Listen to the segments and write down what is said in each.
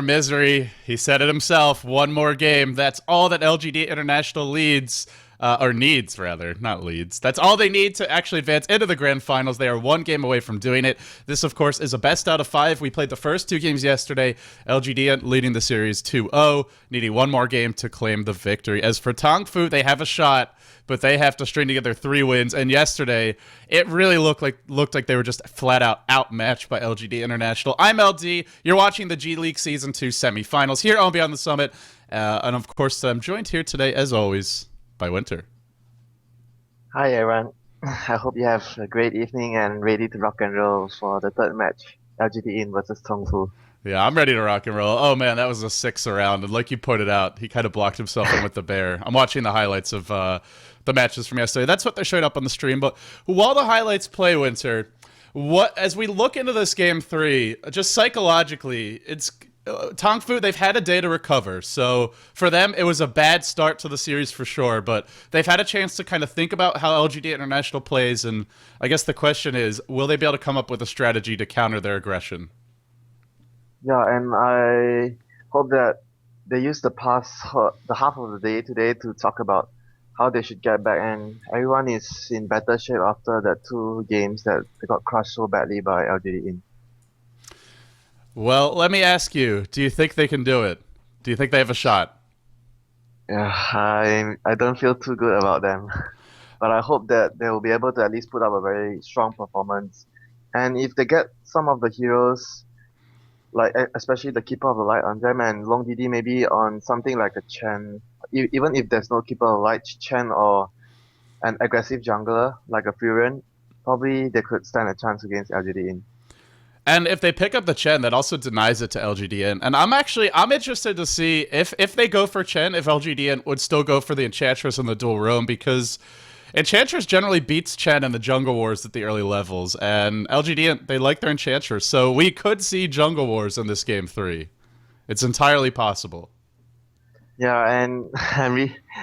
Misery. He said it himself. One more game. That's all that LGD International leads. Or needs, rather, not leads. That's all they need to actually advance into the grand finals. They are one game away from doing it. This, of course, is a best out of 5. We played the first 2 games yesterday. LGD leading the series 2-0, needing one more game to claim the victory. As for Tongfu, they have a shot, but they have to string together 3 wins. And yesterday, it really looked like they were just flat out outmatched by LGD International. I'm LD. You're watching the G League Season 2 semifinals here on Beyond the Summit. And of course, I'm joined here today, as always, by Winter. Hi everyone. I hope you have a great evening and ready to rock and roll for the third match, LGD.int versus Tongfu. Yeah, I'm ready to rock and roll. Oh man, that was a 6 round, and like you pointed out, he kind of blocked himself in with the bear. I'm watching the highlights of the matches from yesterday. That's what they're showing up on the stream. But while the highlights play, Winter, as we look into this game 3, just psychologically, it's Tongfu, they've had a day to recover. So for them, it was a bad start to the series for sure, but they've had a chance to kind of think about how LGD International plays, and I guess the question is, will they be able to come up with a strategy to counter their aggression? Yeah, and I hope that they use the half of the day today to talk about how they should get back, and everyone is in better shape after that 2 games that they got crushed so badly by LGD.int. Well, let me ask you, do you think they can do it? Do you think they have a shot? Yeah, I don't feel too good about them, but I hope that they will be able to at least put up a very strong performance. And if they get some of the heroes, like especially the keeper of the light on them and Long DD maybe on something like a Chen, even if there's no keeper of the light, Chen or an aggressive jungler like a Furion, probably they could stand a chance against LGD.int. And if they pick up the Chen, that also denies it to LGDN. And I'm interested to see if they go for Chen, if LGDN would still go for the Enchantress and the dual roam, because Enchantress generally beats Chen in the Jungle Wars at the early levels, and LGDN, they like their Enchantress. So we could see Jungle Wars in this game 3. It's entirely possible. Yeah, and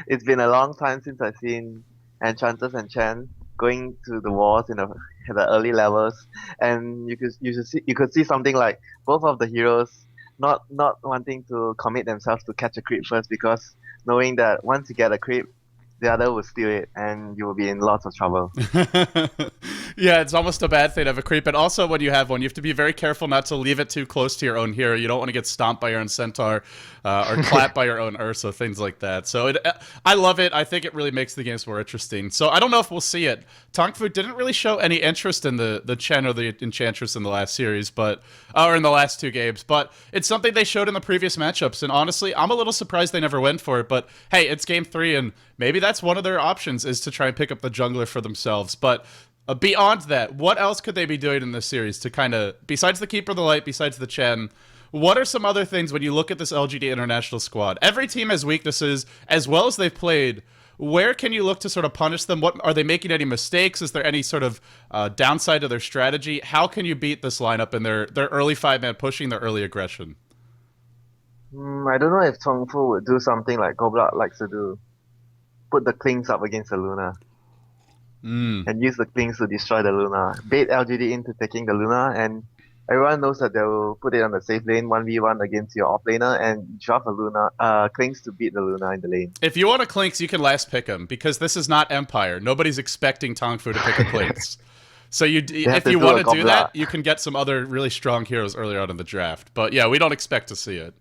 it's been a long time since I've seen Enchantress and Chen going to the wars in the early levels, and you could see something like both of the heroes not wanting to commit themselves to catch a creep first because knowing that once you get a creep, the other will steal it and you will be in lots of trouble. Yeah, it's almost a bad thing to have a creep. And also, when you have one, you have to be very careful not to leave it too close to your own hero. You don't want to get stomped by your own centaur or clapped by your own Ursa, things like that. So I love it. I think it really makes the games more interesting. So I don't know if we'll see it. Tongfu didn't really show any interest in the Chen or the Enchantress in the last series, or in the last 2 games. But it's something they showed in the previous matchups. And honestly, I'm a little surprised they never went for it. But hey, it's game 3, and maybe that's one of their options is to try and pick up the jungler for themselves. But beyond that, what else could they be doing in this series to kind of, besides the Keeper of the Light, besides the Chen, what are some other things when you look at this LGD International squad? Every team has weaknesses, as well as they've played. Where can you look to sort of punish them? What are they making any mistakes? Is there any sort of downside to their strategy? How can you beat this lineup in their early 5-man pushing, their early aggression? I don't know if Tongfu would do something like Goblat likes to do, put the Klings up against the Luna and use the Klings to destroy the Luna. Bait LGD into taking the Luna, and everyone knows that they will put it on the safe lane 1v1 against your offlaner and drop a Luna, Klings to beat the Luna in the lane. If you want a Clinks, you can last pick him, because this is not Empire. Nobody's expecting Tongfu to pick a Clinks. So They have if to you do want a to do that, Goblat. you can get some other really strong heroes earlier on in the draft. But yeah, we don't expect to see it.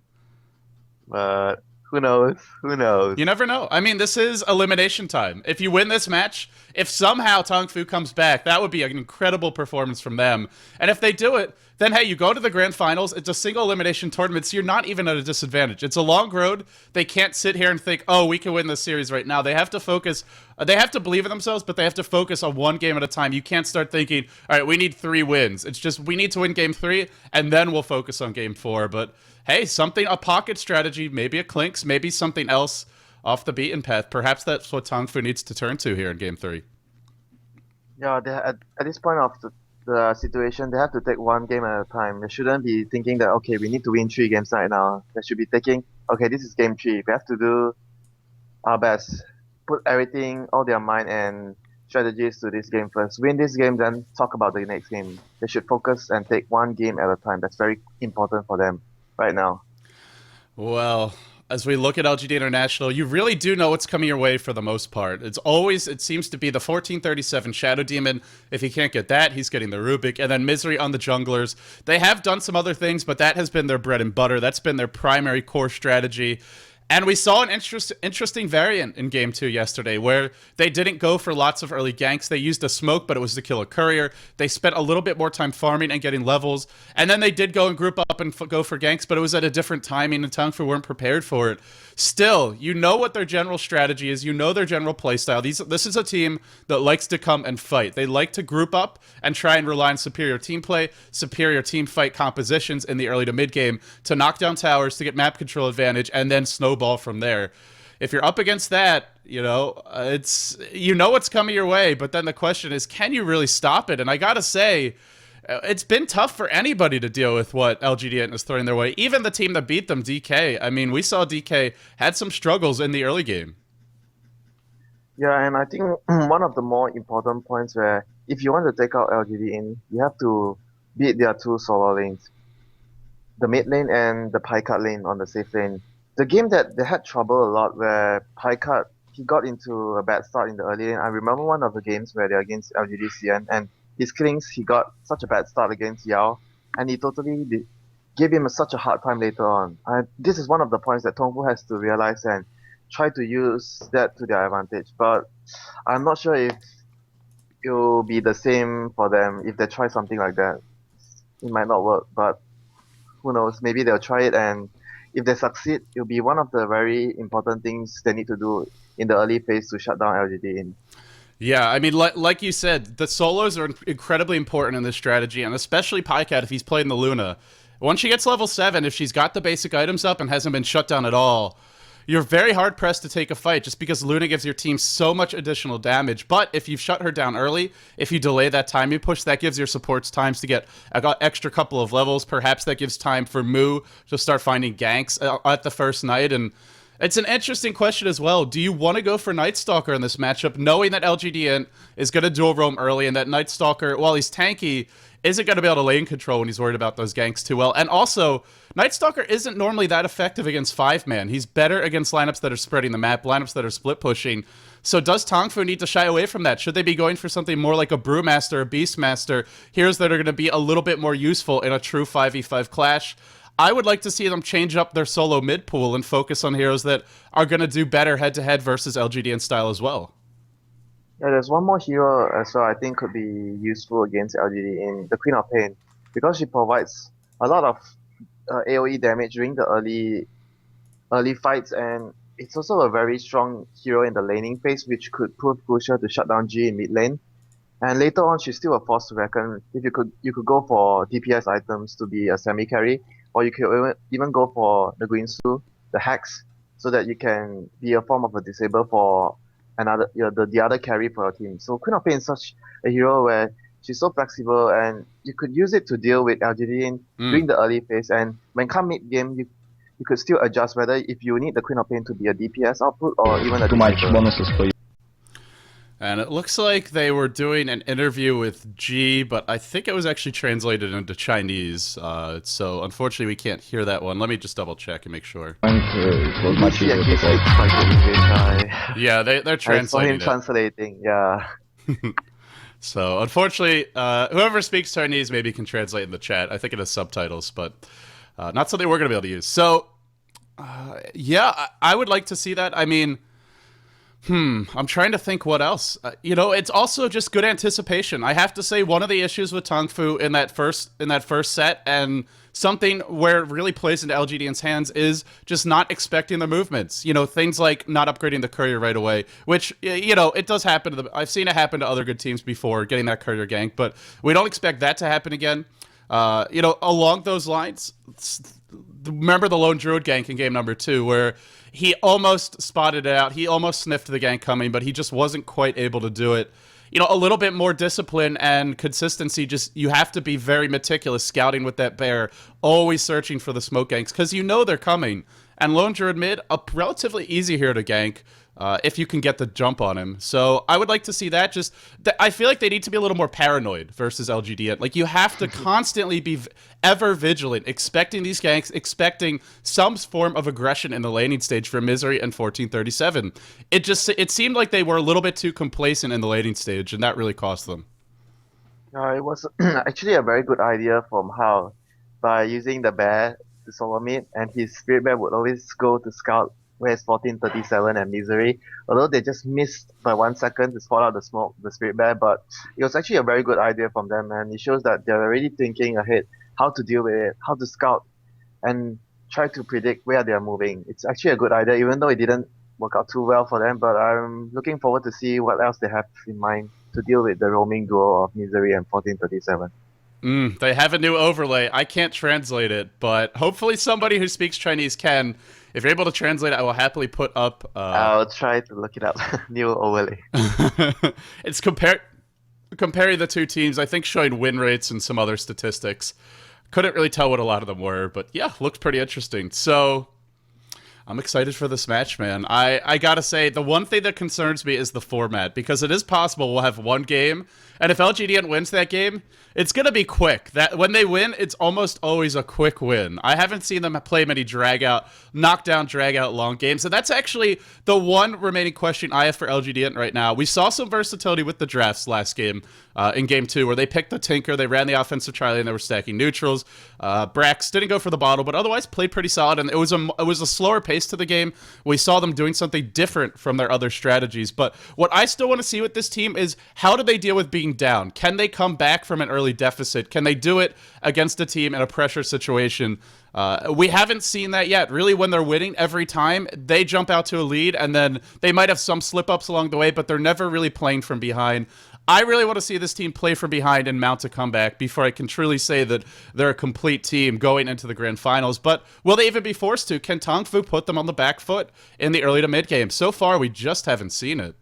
But who knows? Who knows? You never know. I mean, this is elimination time. If you win this match, if somehow Tongfu comes back, that would be an incredible performance from them. And if they do it, then hey, you go to the grand finals. It's a single elimination tournament, so you're not even at a disadvantage. It's a long road. They can't sit here and think, oh, we can win this series right now. They have to focus. They have to believe in themselves, but they have to focus on one game at a time. You can't start thinking, all right, we need 3 wins. It's just we need to win game 3, and then we'll focus on game 4. But hey, a pocket strategy, maybe a Clinks, maybe something else off the beaten path. Perhaps that's what Tongfu needs to turn to here in game 3. Yeah, at this point of the situation, they have to take one game at a time. They shouldn't be thinking that, okay, we need to win 3 games right now. They should be thinking, okay, this is game 3. We have to do our best. Put everything, all their mind and strategies to this game first. Win this game, then talk about the next game. They should focus and take one game at a time. That's very important for them right now. Well, as we look at LGD International, you really do know what's coming your way for the most part. It seems to be the 1437 Shadow Demon. If he can't get that, he's getting the Rubik. And then Misery on the junglers. They have done some other things, but that has been their bread and butter. That's been their primary core strategy. And we saw an interesting variant in Game 2 yesterday where they didn't go for lots of early ganks. They used a smoke, but it was to kill a courier. They spent a little bit more time farming and getting levels. And then they did go and group up and go for ganks, but it was at a different timing and Tongfu weren't prepared for it. Still, you know what their general strategy is. You know their general playstyle. This is a team that likes to come and fight. They like to group up and try and rely on superior team play, superior team fight compositions in the early to mid game to knock down towers, to get map control advantage, and then snowball from there. If you're up against that, you know what's coming your way. But then the question is, can you really stop it? And I gotta say, it's been tough for anybody to deal with what LGD.int is throwing their way. Even the team that beat them, DK. I mean, we saw DK had some struggles in the early game. Yeah, and I think one of the more important points where if you want to take out LGD in, you have to beat their two solo lanes, the mid lane and the Pie lane on the safe lane. The game that they had trouble a lot where Pie he got into a bad start in the early lane. I remember one of the games where they're against LGD.int and his killings, he got such a bad start against Yao, and he totally gave him such a hard time later on. This is one of the points that Tongfu has to realize and try to use that to their advantage. But I'm not sure if it will be the same for them if they try something like that. It might not work, but who knows? Maybe they'll try it, and if they succeed, it'll be one of the very important things they need to do in the early phase to shut down LGD in. Yeah, I mean, like you said, the solos are incredibly important in this strategy, and especially Pycat if he's playing the Luna. Once she gets level 7, if she's got the basic items up and hasn't been shut down at all, you're very hard-pressed to take a fight just because Luna gives your team so much additional damage. But if you've shut her down early, if you delay that time you push, that gives your supports times to get an extra couple of levels. Perhaps that gives time for Moo to start finding ganks at the first night, and it's an interesting question as well. Do you want to go for Night Stalker in this matchup, knowing that LGD.int is going to dual roam early and that Night Stalker, while he's tanky, isn't going to be able to lane control when he's worried about those ganks too well? And also, Night Stalker isn't normally that effective against 5-man. He's better against lineups that are spreading the map, lineups that are split pushing. So does Tongfu need to shy away from that? Should they be going for something more like a Brewmaster or Beastmaster, heroes that are going to be a little bit more useful in a true 5v5 clash? I would like to see them change up their solo mid pool and focus on heroes that are going to do better head-to-head versus LGD style as well. Yeah, there's one more hero as well I think could be useful against LGD in the Queen of Pain, because she provides a lot of AoE damage during the early fights, and it's also a very strong hero in the laning phase, which could prove crucial to shut down G in mid lane. And later on, she's still a force to reckon. If you could go for DPS items to be a semi carry, or you could even go for the Green Su, the Hex, so that you can be a form of a disable for the other carry for your team. So Queen of Pain is such a hero where she's so flexible, and you could use it to deal with LGD during the early phase. And when come mid game, you could still adjust whether if you need the Queen of Pain to be a DPS output or even a too much disable. bonuses for you. And it looks like they were doing an interview with G, but I think it was actually translated into Chinese. So unfortunately, we can't hear that one. Let me just double check and make sure. It was much Yeah, easier he to play. speaks quite good English. Yeah, they're I saw him translating it. translating. Yeah. So unfortunately, whoever speaks Chinese maybe can translate in the chat. I think it has subtitles, but not something we're going to be able to use. So, yeah, I would like to see that. I mean, I'm trying to think what else. It's also just good anticipation. I have to say one of the issues with Tongfu in that first set, and something where it really plays into LGD's hands, is just not expecting the movements. Things like not upgrading the courier right away, which it does happen to I've seen it happen to other good teams before, getting that courier gank, but we don't expect that to happen again. Along those lines, remember the lone druid gank in game number 2 where he almost spotted it out. He almost sniffed the gank coming, but he just wasn't quite able to do it. A little bit more discipline and consistency. Just, you have to be very meticulous scouting with that bear, always searching for the smoke ganks, because they're coming. And lone druid mid, a relatively easy hero to gank. if you can get the jump on him. So I would like to see that. Just I feel like they need to be a little more paranoid versus LGD. Like you have to constantly be ever vigilant, expecting these ganks, expecting some form of aggression in the laning stage for Misery and 1437. It seemed like they were a little bit too complacent in the laning stage, and that really cost them. It was actually a very good idea from Hao by using the bear to solo mid, and his spirit bear would always go to scout where's 1437 and Misery. Although they just missed by 1 second to spot out the smoke, the spirit bear, but it was actually a very good idea from them, and it shows that they're already thinking ahead how to deal with it, how to scout, and try to predict where they are moving. It's actually a good idea, even though it didn't work out too well for them, but I'm looking forward to see what else they have in mind to deal with the roaming duo of Misery and 1437. They have a new overlay. I can't translate it, but hopefully somebody who speaks Chinese can. If you're able to translate it, I will happily put up. I'll try to look it up. New overlay. It's comparing the two teams. I think showing win rates and some other statistics. Couldn't really tell what a lot of them were, but yeah, looked pretty interesting. So I'm excited for this match, man. I gotta say, the one thing that concerns me is the format, because it is possible we'll have one game, and if LGD wins that game, it's gonna be quick. That when they win, it's almost always a quick win. I haven't seen them play many knockdown, drag out long games, and that's actually the one remaining question I have for LGD right now. We saw some versatility with the drafts last game, in game 2, where they picked the Tinker, they ran the offensive Charlie, and they were stacking neutrals. Brax didn't go for the bottle, but otherwise played pretty solid, and it was a slower pace to the game. We saw them doing something different from their other strategies, but what I still want to see with this team is how do they deal with being down? Can they come back from an early deficit? Can they do it against a team in a pressure situation? We haven't seen that yet. Really, when they're winning every time, they jump out to a lead, and then they might have some slip-ups along the way, but they're never really playing from behind. I really want to see this team play from behind and mount a comeback before I can truly say that they're a complete team going into the grand finals. But will they even be forced to? Can Tongfu put them on the back foot in the early to mid game? So far, we just haven't seen it.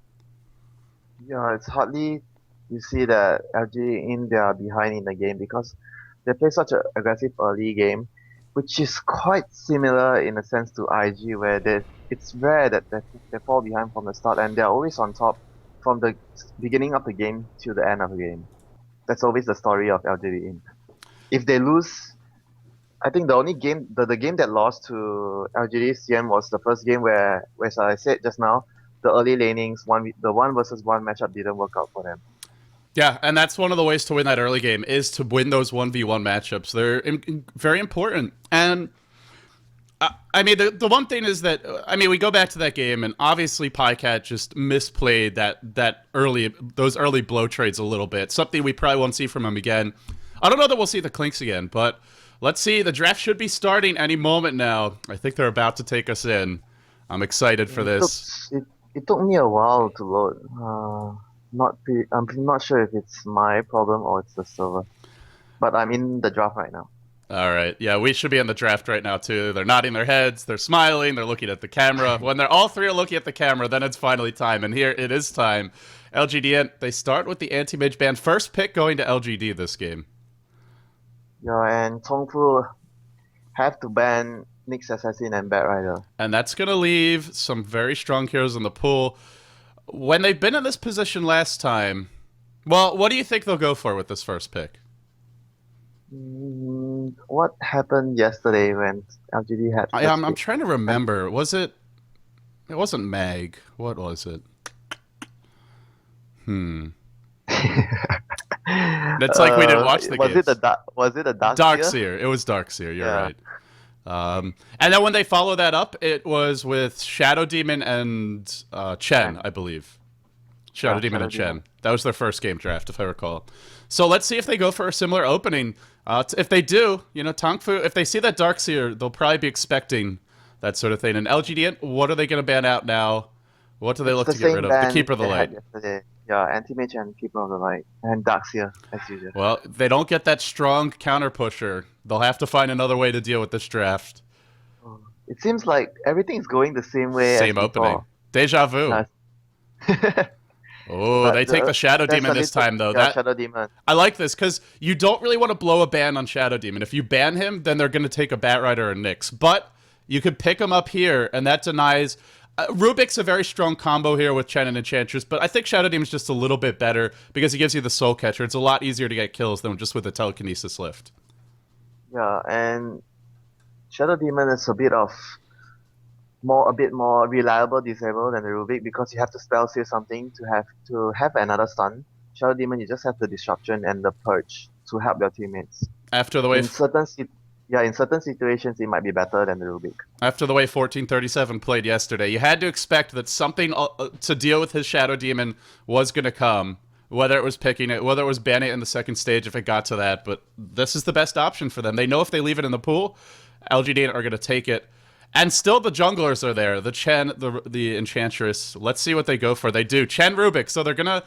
Yeah, it's hardly you see that LG they are behind in the game because they play such an aggressive early game, which is quite similar in a sense to IG, where it's rare that they fall behind from the start and they're always on top from the beginning of the game to the end of the game. That's always the story of LGD. If they lose, I think the only game, the game that lost to LGD CM was the first game where as I said just now, the early lanings, the 1 versus 1 matchup didn't work out for them. Yeah, and that's one of the ways to win that early game is to win those 1v1 matchups. They're very important. And I mean, the one thing is that, I mean, we go back to that game, and obviously Pycat just misplayed those early blow trades a little bit. Something we probably won't see from him again. I don't know that we'll see the Clinks again, but let's see. The draft should be starting any moment now. I think they're about to take us in. I'm excited for this. It took me a while to load. I'm not sure if it's my problem or it's the server. But I'm in the draft right now. All right. Yeah, we should be in the draft right now, too. They're nodding their heads. They're smiling. They're looking at the camera. When they're all three are looking at the camera, then it's finally time. And here it is time. LGD, they start with the anti-mage ban. First pick going to LGD this game. Yeah, and Tongfu have to ban Nyx Assassin and Bat Rider. And that's going to leave some very strong heroes in the pool. When they've been in this position last time, well, what do you think they'll go for with this first pick? What happened yesterday when LGD had? I'm trying to remember. Was it? It wasn't Mag. What was it? That's like we didn't watch the was games. Was it a Darkseer? It was Darkseer. You're right. And then when they follow that up, it was with Shadow Demon and Chen, I believe. Shadow Demon and Chen. That was their first game draft, if I recall. So let's see if they go for a similar opening. If they do, Tongfu, if they see that Darkseer, they'll probably be expecting that sort of thing. And LGD, what are they going to ban out now? What do they look to get rid of? The Keeper of the Light. Yeah, Anti-Mage and Keeper of the Light. And Darkseer, as usual. Well, they don't get that strong counter pusher. They'll have to find another way to deal with this draft. It seems like everything's going the same way. Same as opening. before. Deja vu. Oh, they take the Shadow Demon this time, though. Shadow Demon. I like this, because you don't really want to blow a ban on Shadow Demon. If you ban him, then they're going to take a Bat Rider or Nyx. But you could pick him up here, and that denies Rubik's a very strong combo here with Chen and Enchantress, but I think Shadow Demon's just a little bit better because he gives you the Soul Catcher. It's a lot easier to get kills than just with the Telekinesis Lift. Yeah, and Shadow Demon is a bit more reliable disable than the Rubik because you have to spell save something to have another stun. Shadow Demon, you just have the disruption and the purge to help your teammates. After the way, In certain situations, it might be better than the Rubik. after the way 1437 played yesterday, you had to expect that something to deal with his Shadow Demon was going to come. Whether it was picking it, whether it was banning it in the second stage if it got to that, but this is the best option for them. They know if they leave it in the pool, LGD are going to take it. And still the junglers are there. The Chen, the Enchantress. Let's see what they go for. They do. Chen Rubik. So they're going to...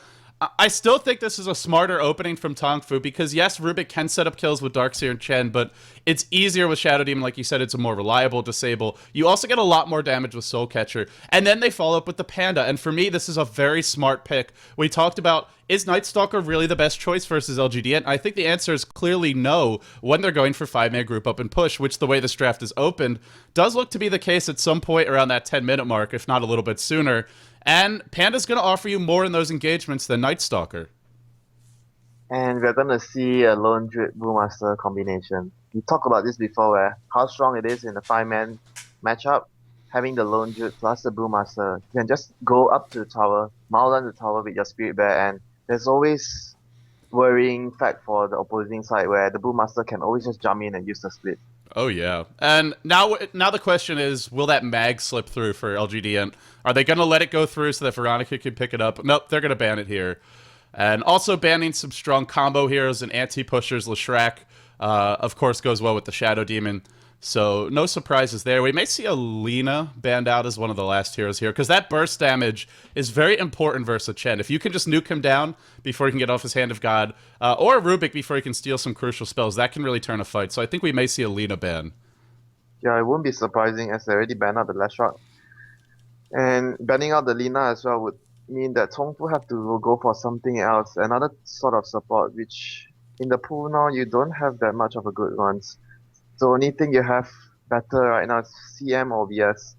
I still think this is a smarter opening from Tongfu because, yes, Rubik can set up kills with Darkseer and Chen, but it's easier with Shadow Demon. Like you said, it's a more reliable disable. You also get a lot more damage with Soul Catcher. And then they follow up with the Panda. And for me, this is a very smart pick. We talked about, is Night Stalker really the best choice versus LGD? And I think the answer is clearly no when they're going for 5-man group up and push, which the way this draft is opened does look to be the case at some point around that 10-minute mark, if not a little bit sooner. And Panda's going to offer you more in those engagements than Night Stalker. And we're gonna see a Lone Druid Brewmaster combination. We talked about this before, where how strong it is in the 5-man matchup. Having the Lone Druid plus the Brewmaster, you can just go up to the tower, mount on the tower with your Spirit Bear, and there's always worrying fact for the opposing side where the Brewmaster can always just jump in and use the split. Oh, yeah. And now the question is, will that mag slip through for LGD? And are they going to let it go through so that Veronica can pick it up? Nope, they're going to ban it here. And also banning some strong combo heroes and anti-pushers. Leshrac, of course, goes well with the Shadow Demon. So no surprises there. We may see a Lina banned out as one of the last heroes here because that burst damage is very important versus a Chen. If you can just nuke him down before he can get off his Hand of God, or a Rubik before he can steal some crucial spells, that can really turn a fight. So I think we may see a Lina ban. Yeah, it won't be surprising as they already banned out the Leshrac. And banning out the Lina as well would mean that Tongfu have to go for something else, another sort of support, which in the pool now you don't have that much of a good ones. The only thing you have better right now is CM or VS.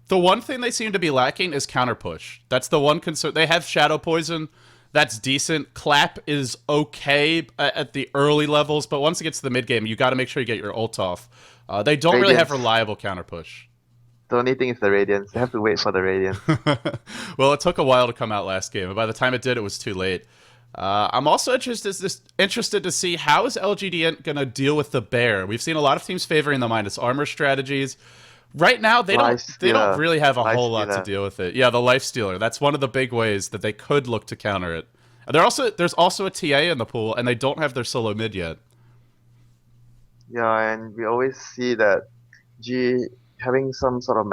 The one thing they seem to be lacking is counter push. That's the one concern. They have Shadow Poison. That's decent. Clap is okay at the early levels, but once it gets to the mid game, you got to make sure you get your ult off. They don't really have reliable counter push. The only thing is the Radiance. They have to wait for the Radiance. Well, it took a while to come out last game, and by the time it did, it was too late. I'm also interested to see how is LGD going to deal with the bear. We've seen a lot of teams favoring the minus armor strategies. Right now, they don't really have a whole lot to deal with it. Yeah, the Life Stealer. That's one of the big ways that they could look to counter it. There's also a TA in the pool, and they don't have their solo mid yet. Yeah, and we always see that G having some sort of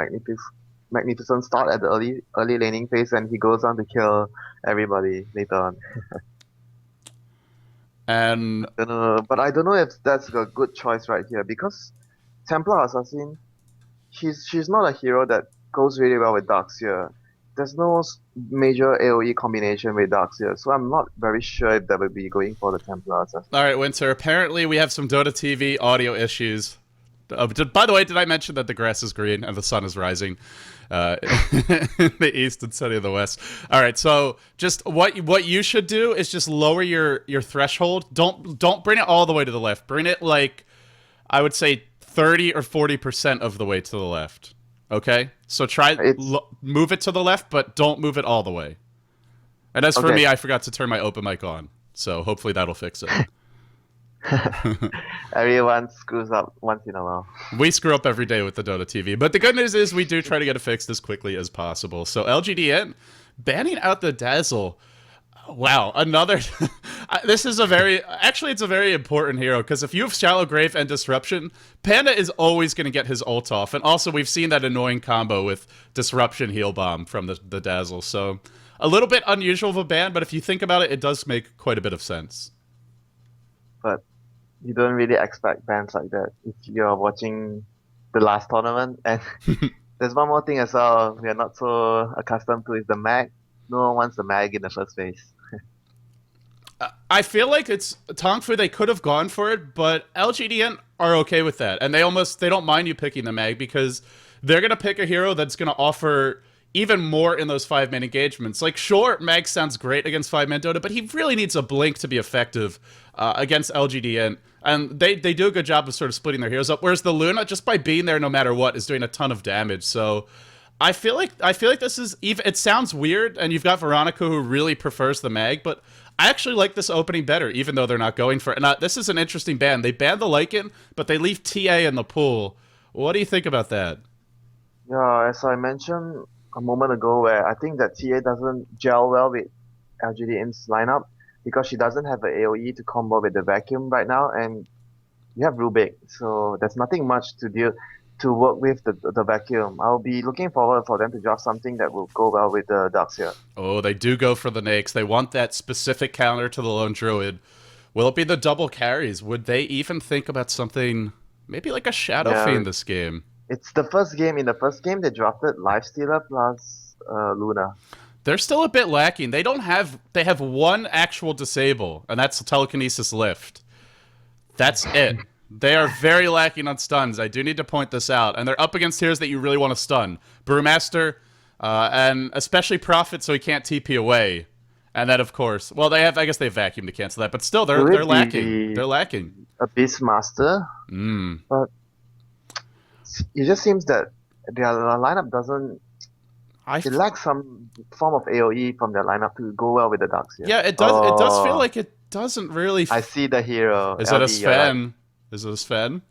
magnificent start at the early laning phase, and he goes on to kill everybody later on. And but I don't know if that's a good choice right here because Templar Assassin, she's not a hero that goes really well with Darkseer. There's no major AoE combination with Darkseer, so I'm not very sure if they will be going for the Templar Assassin. All right, Winter. Apparently, we have some Dota TV audio issues. By the way, did I mention that the grass is green and the sun is rising in the east instead of the west? All right, so just what you should do is just lower your threshold. Don't bring it all the way to the left. Bring it like I would say 30 or 40% of the way to the left. Okay, so move it to the left, but don't move it all the way. And as for me, I forgot to turn my open mic on, so hopefully that'll fix it. Everyone screws up once in a while. We screw up every day with the Dota TV, but the good news is we do try to get it fixed as quickly as possible. So LGD.int banning out the Dazzle. Wow, another. This is it's a very important hero because if you have Shallow Grave and Disruption, Panda is always going to get his ult off, and also we've seen that annoying combo with Disruption Heal Bomb from the Dazzle. So a little bit unusual of a ban, but if you think about it, it does make quite a bit of sense. But you don't really expect bans like that if you're watching the last tournament. And there's one more thing as well we are not so accustomed to is the mag. No one wants the mag in the first phase. I feel like it's Tongfu. They could have gone for it, but LGD.int are okay with that, and they don't mind you picking the mag because they're gonna pick a hero that's gonna offer even more in those 5-man engagements. Like, sure, mag sounds great against 5-man Dota, but he really needs a blink to be effective against LGD.int. And they do a good job of sort of splitting their heroes up. Whereas the Luna, just by being there no matter what, is doing a ton of damage. So I feel like this is even. It sounds weird, and you've got Veronica who really prefers the mag, but I actually like this opening better, even though they're not going for it. And this is an interesting ban. They ban the Lycan, but they leave TA in the pool. What do you think about that? Yeah, as I mentioned a moment ago, where I think that TA doesn't gel well with LGD-int's lineup because she doesn't have an AoE to combo with the vacuum right now, and you have Rubik, so there's nothing much to work with the vacuum. I'll be looking forward for them to draft something that will go well with the Darkseer. Oh, they do go for the Nakes. They want that specific counter to the Lone Druid. Will it be the double carries? Would they even think about something, maybe like a Shadow Yeah, Fiend this game? it's the first game. In the first game, they drafted Lifestealer plus Luna. They're still a bit lacking. They have one actual disable, and that's Telekinesis Lift. That's it. They are very lacking on stuns. I do need to point this out. And they're up against heroes that you really want to stun. Brewmaster, and especially Prophet so he can't TP away. And then, of course, well, I guess they have Vacuum to cancel that, but still, they're lacking. They're lacking. Abyss Master. But it just seems that their lineup doesn't. It lacks some form of AoE from their lineup to go well with the Darkseer. Yeah, it does. It does feel like it doesn't really. I see the hero. Is it a Sven? Right. Is it a Sven?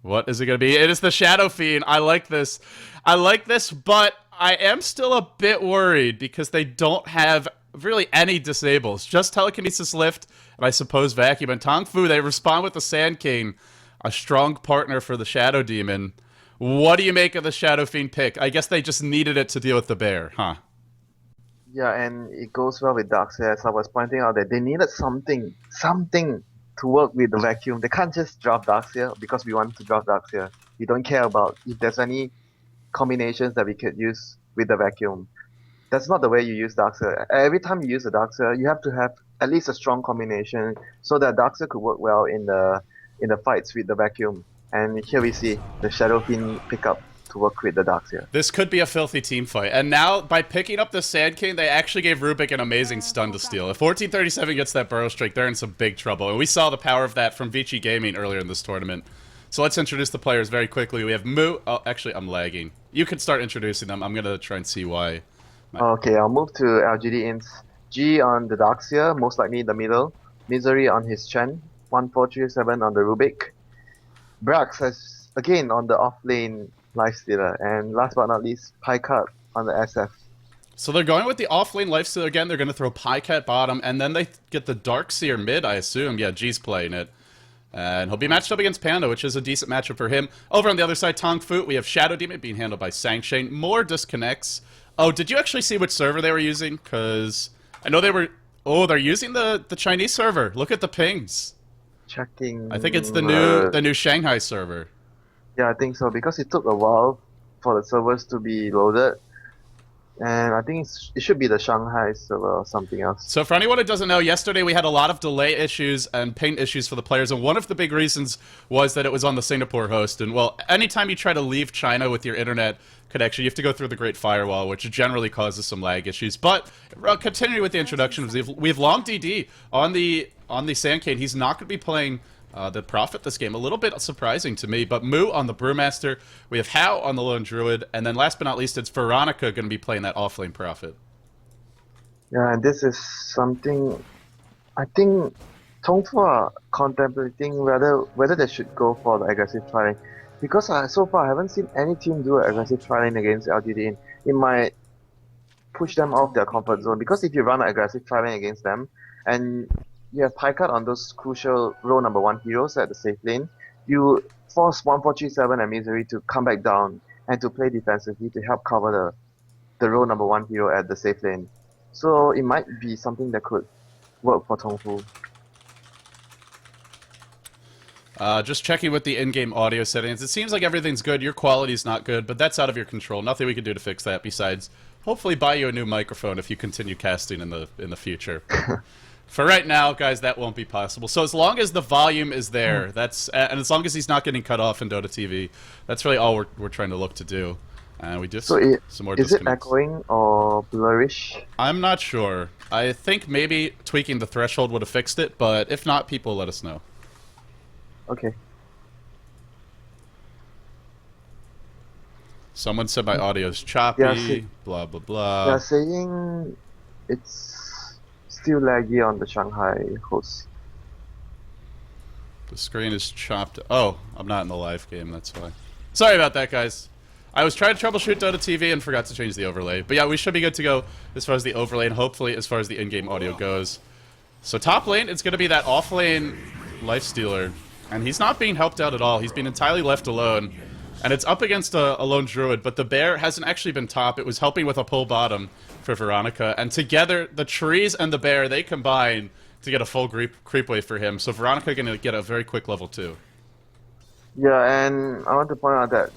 What is it going to be? It is the Shadow Fiend. I like this. But I am still a bit worried because they don't have really any disables. Just Telekinesis Lift and I suppose Vacuum. And Tongfu, they respond with the Sand King, a strong partner for the Shadow Demon. What do you make of the Shadow Fiend pick? I guess they just needed it to deal with the bear, huh? Yeah, and it goes well with Darkseer. As I was pointing out that they needed something to work with the vacuum. They can't just draft Darkseer because we want to draft Darkseer. We don't care about if there's any combinations that we could use with the vacuum. That's not the way you use Darkseer. Every time you use a Darkseer, you have to have at least a strong combination so that Darkseer could work well in the fights with the vacuum. And here we see the Shadow Fiend pick up to work with the Darkseer. This could be a filthy team fight. And now, by picking up the Sand King, they actually gave Rubik an amazing stun to steal. If 1437 gets that Burrow Strike, they're in some big trouble. And we saw the power of that from Vici Gaming earlier in this tournament. So let's introduce the players very quickly. We have Mu. Oh, actually, I'm lagging. You can start introducing them. I'm going to try and see why. Okay, I'll move to LGD.int's G on the Darkseer, most likely in the middle. Misery on his Chen. 1437 on the Rubik. Brax has, again, on the off-lane Lifestealer. And last but not least, Pycut on the SF. So they're going with the off-lane Lifestealer again. They're going to throw Pycat bottom, and then they get the Darkseer mid, I assume. Yeah, G's playing it. And he'll be matched up against Panda, which is a decent matchup for him. Over on the other side, Tongfu, we have Shadow Demon being handled by Sangshane. More disconnects. Oh, did you actually see which server they were using? Because I know they were... Oh, they're using the Chinese server. Look at the pings. Checking. I think it's the new Shanghai server. Yeah, I think so, because it took a while for the servers to be loaded. And I think it should be the Shanghai server or something else. So for anyone who doesn't know, yesterday we had a lot of delay issues and ping issues for the players, and one of the big reasons was that it was on the Singapore host. And well, anytime you try to leave China with your internet connection, you have to go through the Great Firewall, which generally causes some lag issues. But continuing with the introductions, we have Long DD on the Sand King. He's not going to be playing the Prophet this game. A little bit surprising to me, but Mu on the Brewmaster. We have Hao on the Lone Druid, and then last but not least, it's Veronica going to be playing that offlane Prophet. Yeah, and this is something I think Tongfu are contemplating whether they should go for the aggressive trialing. Because so far I haven't seen any team do aggressive trialing against LGD. It might push them off their comfort zone, because if you run an aggressive trialing against them and you have Pycut on those crucial row number 1 heroes at the safe lane, you force 1437 and Misery to come back down and to play defensively to help cover the row number 1 hero at the safe lane. So it might be something that could work for Tongfu. Just checking with the in-game audio settings. It seems like everything's good. Your quality's not good, but that's out of your control. Nothing we can do to fix that besides hopefully buy you a new microphone if you continue casting in the future. For right now, guys, that won't be possible. So as long as the volume is there, that's and as long as he's not getting cut off in Dota TV, that's really all we're trying to look to do. And we do So some more is it disconnects. echoing or blurrish? I'm not sure. I think maybe tweaking the threshold would have fixed it, but if not, people let us know. Okay. Someone said my audio's choppy, Yeah, blah, blah, blah. They're saying it's still laggy on the Shanghai host. The screen is chopped. Oh, I'm not in the live game, that's why. Sorry about that, guys. I was trying to troubleshoot Dota TV and forgot to change the overlay. But yeah, we should be good to go as far as the overlay and hopefully as far as the in-game audio goes. So top lane, it's going to be that off-lane Lifestealer. And he's not being helped out at all. He's been entirely left alone. And it's up against a lone Druid, but the bear hasn't actually been top. It was helping with a pull bottom for Veronica. And together, the trees and the bear, they combine to get a full creep wave for him. So Veronica going to get a very quick level 2. Yeah, and I want to point out that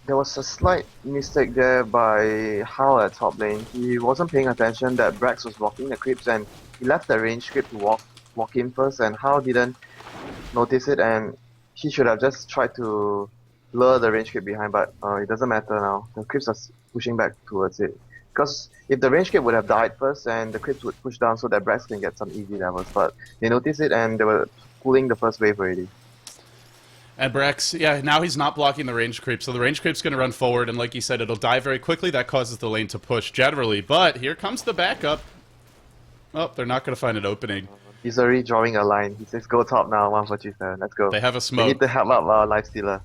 there was a slight mistake there by Hao at top lane. He wasn't paying attention that Brax was blocking the creeps and he left the range creep to walk in first, and Hao didn't notice it, and he should have just tried to lure the range creep behind, but it doesn't matter now. The creeps are pushing back towards it. Because if the range creep would have died first and the creeps would push down so that Brax can get some easy levels, but they noticed it and they were pulling the first wave already. And Brax, yeah, now he's not blocking the range creep, so the range creep's going to run forward, and like you said, it'll die very quickly. That causes the lane to push generally, but here comes the backup. Oh, they're not going to find an opening. He's already drawing a line. He says, go top now, 1, 4, 3, 7. Let's go. They have a We smoke. need to help out our Lifestealer.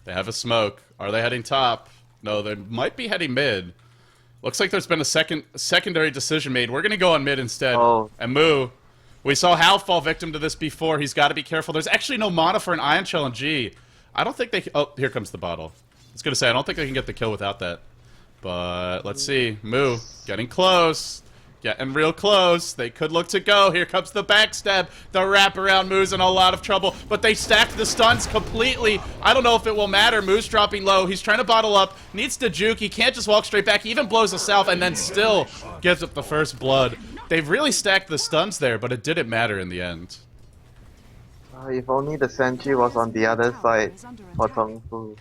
They have a smoke. Are they heading top? No, they might be heading mid. Looks like there's been a secondary decision made. We're going to go on mid instead. Oh. And Moo. We saw Hal fall victim to this before. He's got to be careful. There's actually no mana for an Ion Shell and G. I don't think they... Oh, here comes the bottle. I was going to say, I don't think they can get the kill without that. But let's see. Moo getting close. Getting real close. They could look to go. Here comes the backstab. The wraparound. Moo's in a lot of trouble. But they stacked the stuns completely. I don't know if it will matter. Moo's dropping low. He's trying to bottle up. Needs to juke. He can't just walk straight back. He even blows us out and then still gives up the first blood. They've really stacked the stuns there, but it didn't matter in the end. If only the sentry was on the other side for Tongfu.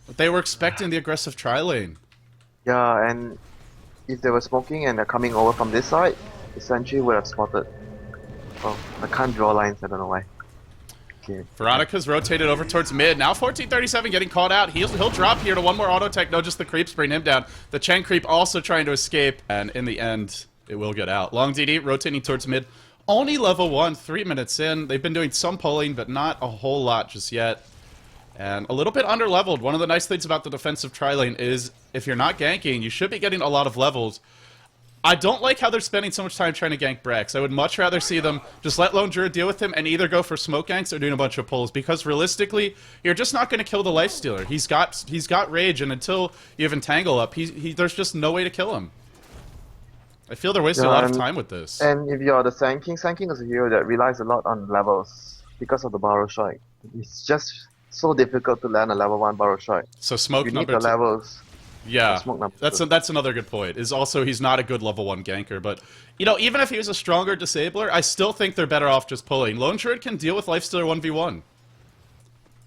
But they were expecting the aggressive tri-lane. Yeah, and if they were smoking and they're coming over from this side, the sentry would have spotted. Oh, I can't draw lines, I don't know why. Okay. Veronica's rotated over towards mid. Now 1437 getting caught out. He'll drop here to one more auto tech. No, just the creeps bring him down. The Chen creep also trying to escape. And in the end, it will get out. Long DD rotating towards mid. Only level 1, 3 minutes in. They've been doing some pulling, but not a whole lot just yet. And a little bit under-leveled. One of the nice things about the defensive tri-lane is if you're not ganking, you should be getting a lot of levels. I don't like how they're spending so much time trying to gank Brax. I would much rather see them just let Lone Druid deal with him and either go for smoke ganks or doing a bunch of pulls, because realistically, you're just not going to kill the Lifestealer. He's got rage, and until you have Entangle up, there's just no way to kill him. I feel they're wasting a lot of time with this. And if you're the Sand King is a hero that relies a lot on levels because of the Borrow Strike. It's just so difficult to land a level 1 Borrow Strike. So smoke You need number the 2. levels. Yeah, Smoke that's another good point. Is also he's not a good level 1 ganker, but you know, even if he was a stronger disabler, I still think they're better off just pulling. Lone Druid can deal with Lifestealer 1v1.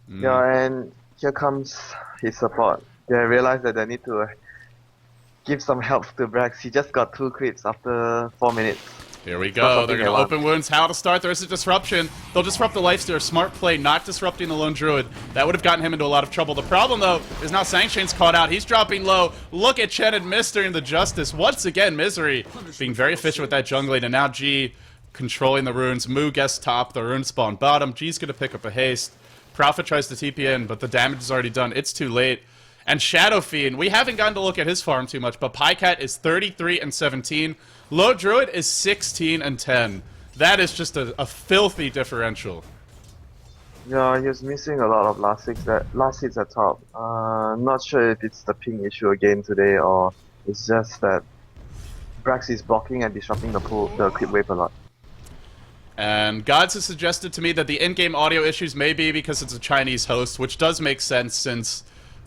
Yeah, and here comes his support. They realize that they need to give some help to Brax. He just got 2 crits after 4 minutes. Here we Not go. something They're they going to want. open wounds. How to start? There is a disruption. They'll disrupt the Lifestealer. Smart play, not disrupting the Lone Druid. That would have gotten him into a lot of trouble. The problem, though, is now Sangshane's caught out. He's dropping low. Look at Chen administering the justice. Once again, Misery being very efficient with that jungling. And now G controlling the runes. Moo gets top. The rune spawn bottom. G's going to pick up a haste. Prophet tries to TP in, but the damage is already done. It's too late. And Shadow Fiend, we haven't gotten to look at his farm too much, but Pycat is 33 and 17. Low Druid is 16 and 10. That is just a filthy differential. Yeah, he was missing a lot of last hits at top. Not sure if it's the ping issue again today or it's just that Brax is blocking and disrupting the creep wave a lot. And Gods has suggested to me that the in-game audio issues may be because it's a Chinese host, which does make sense since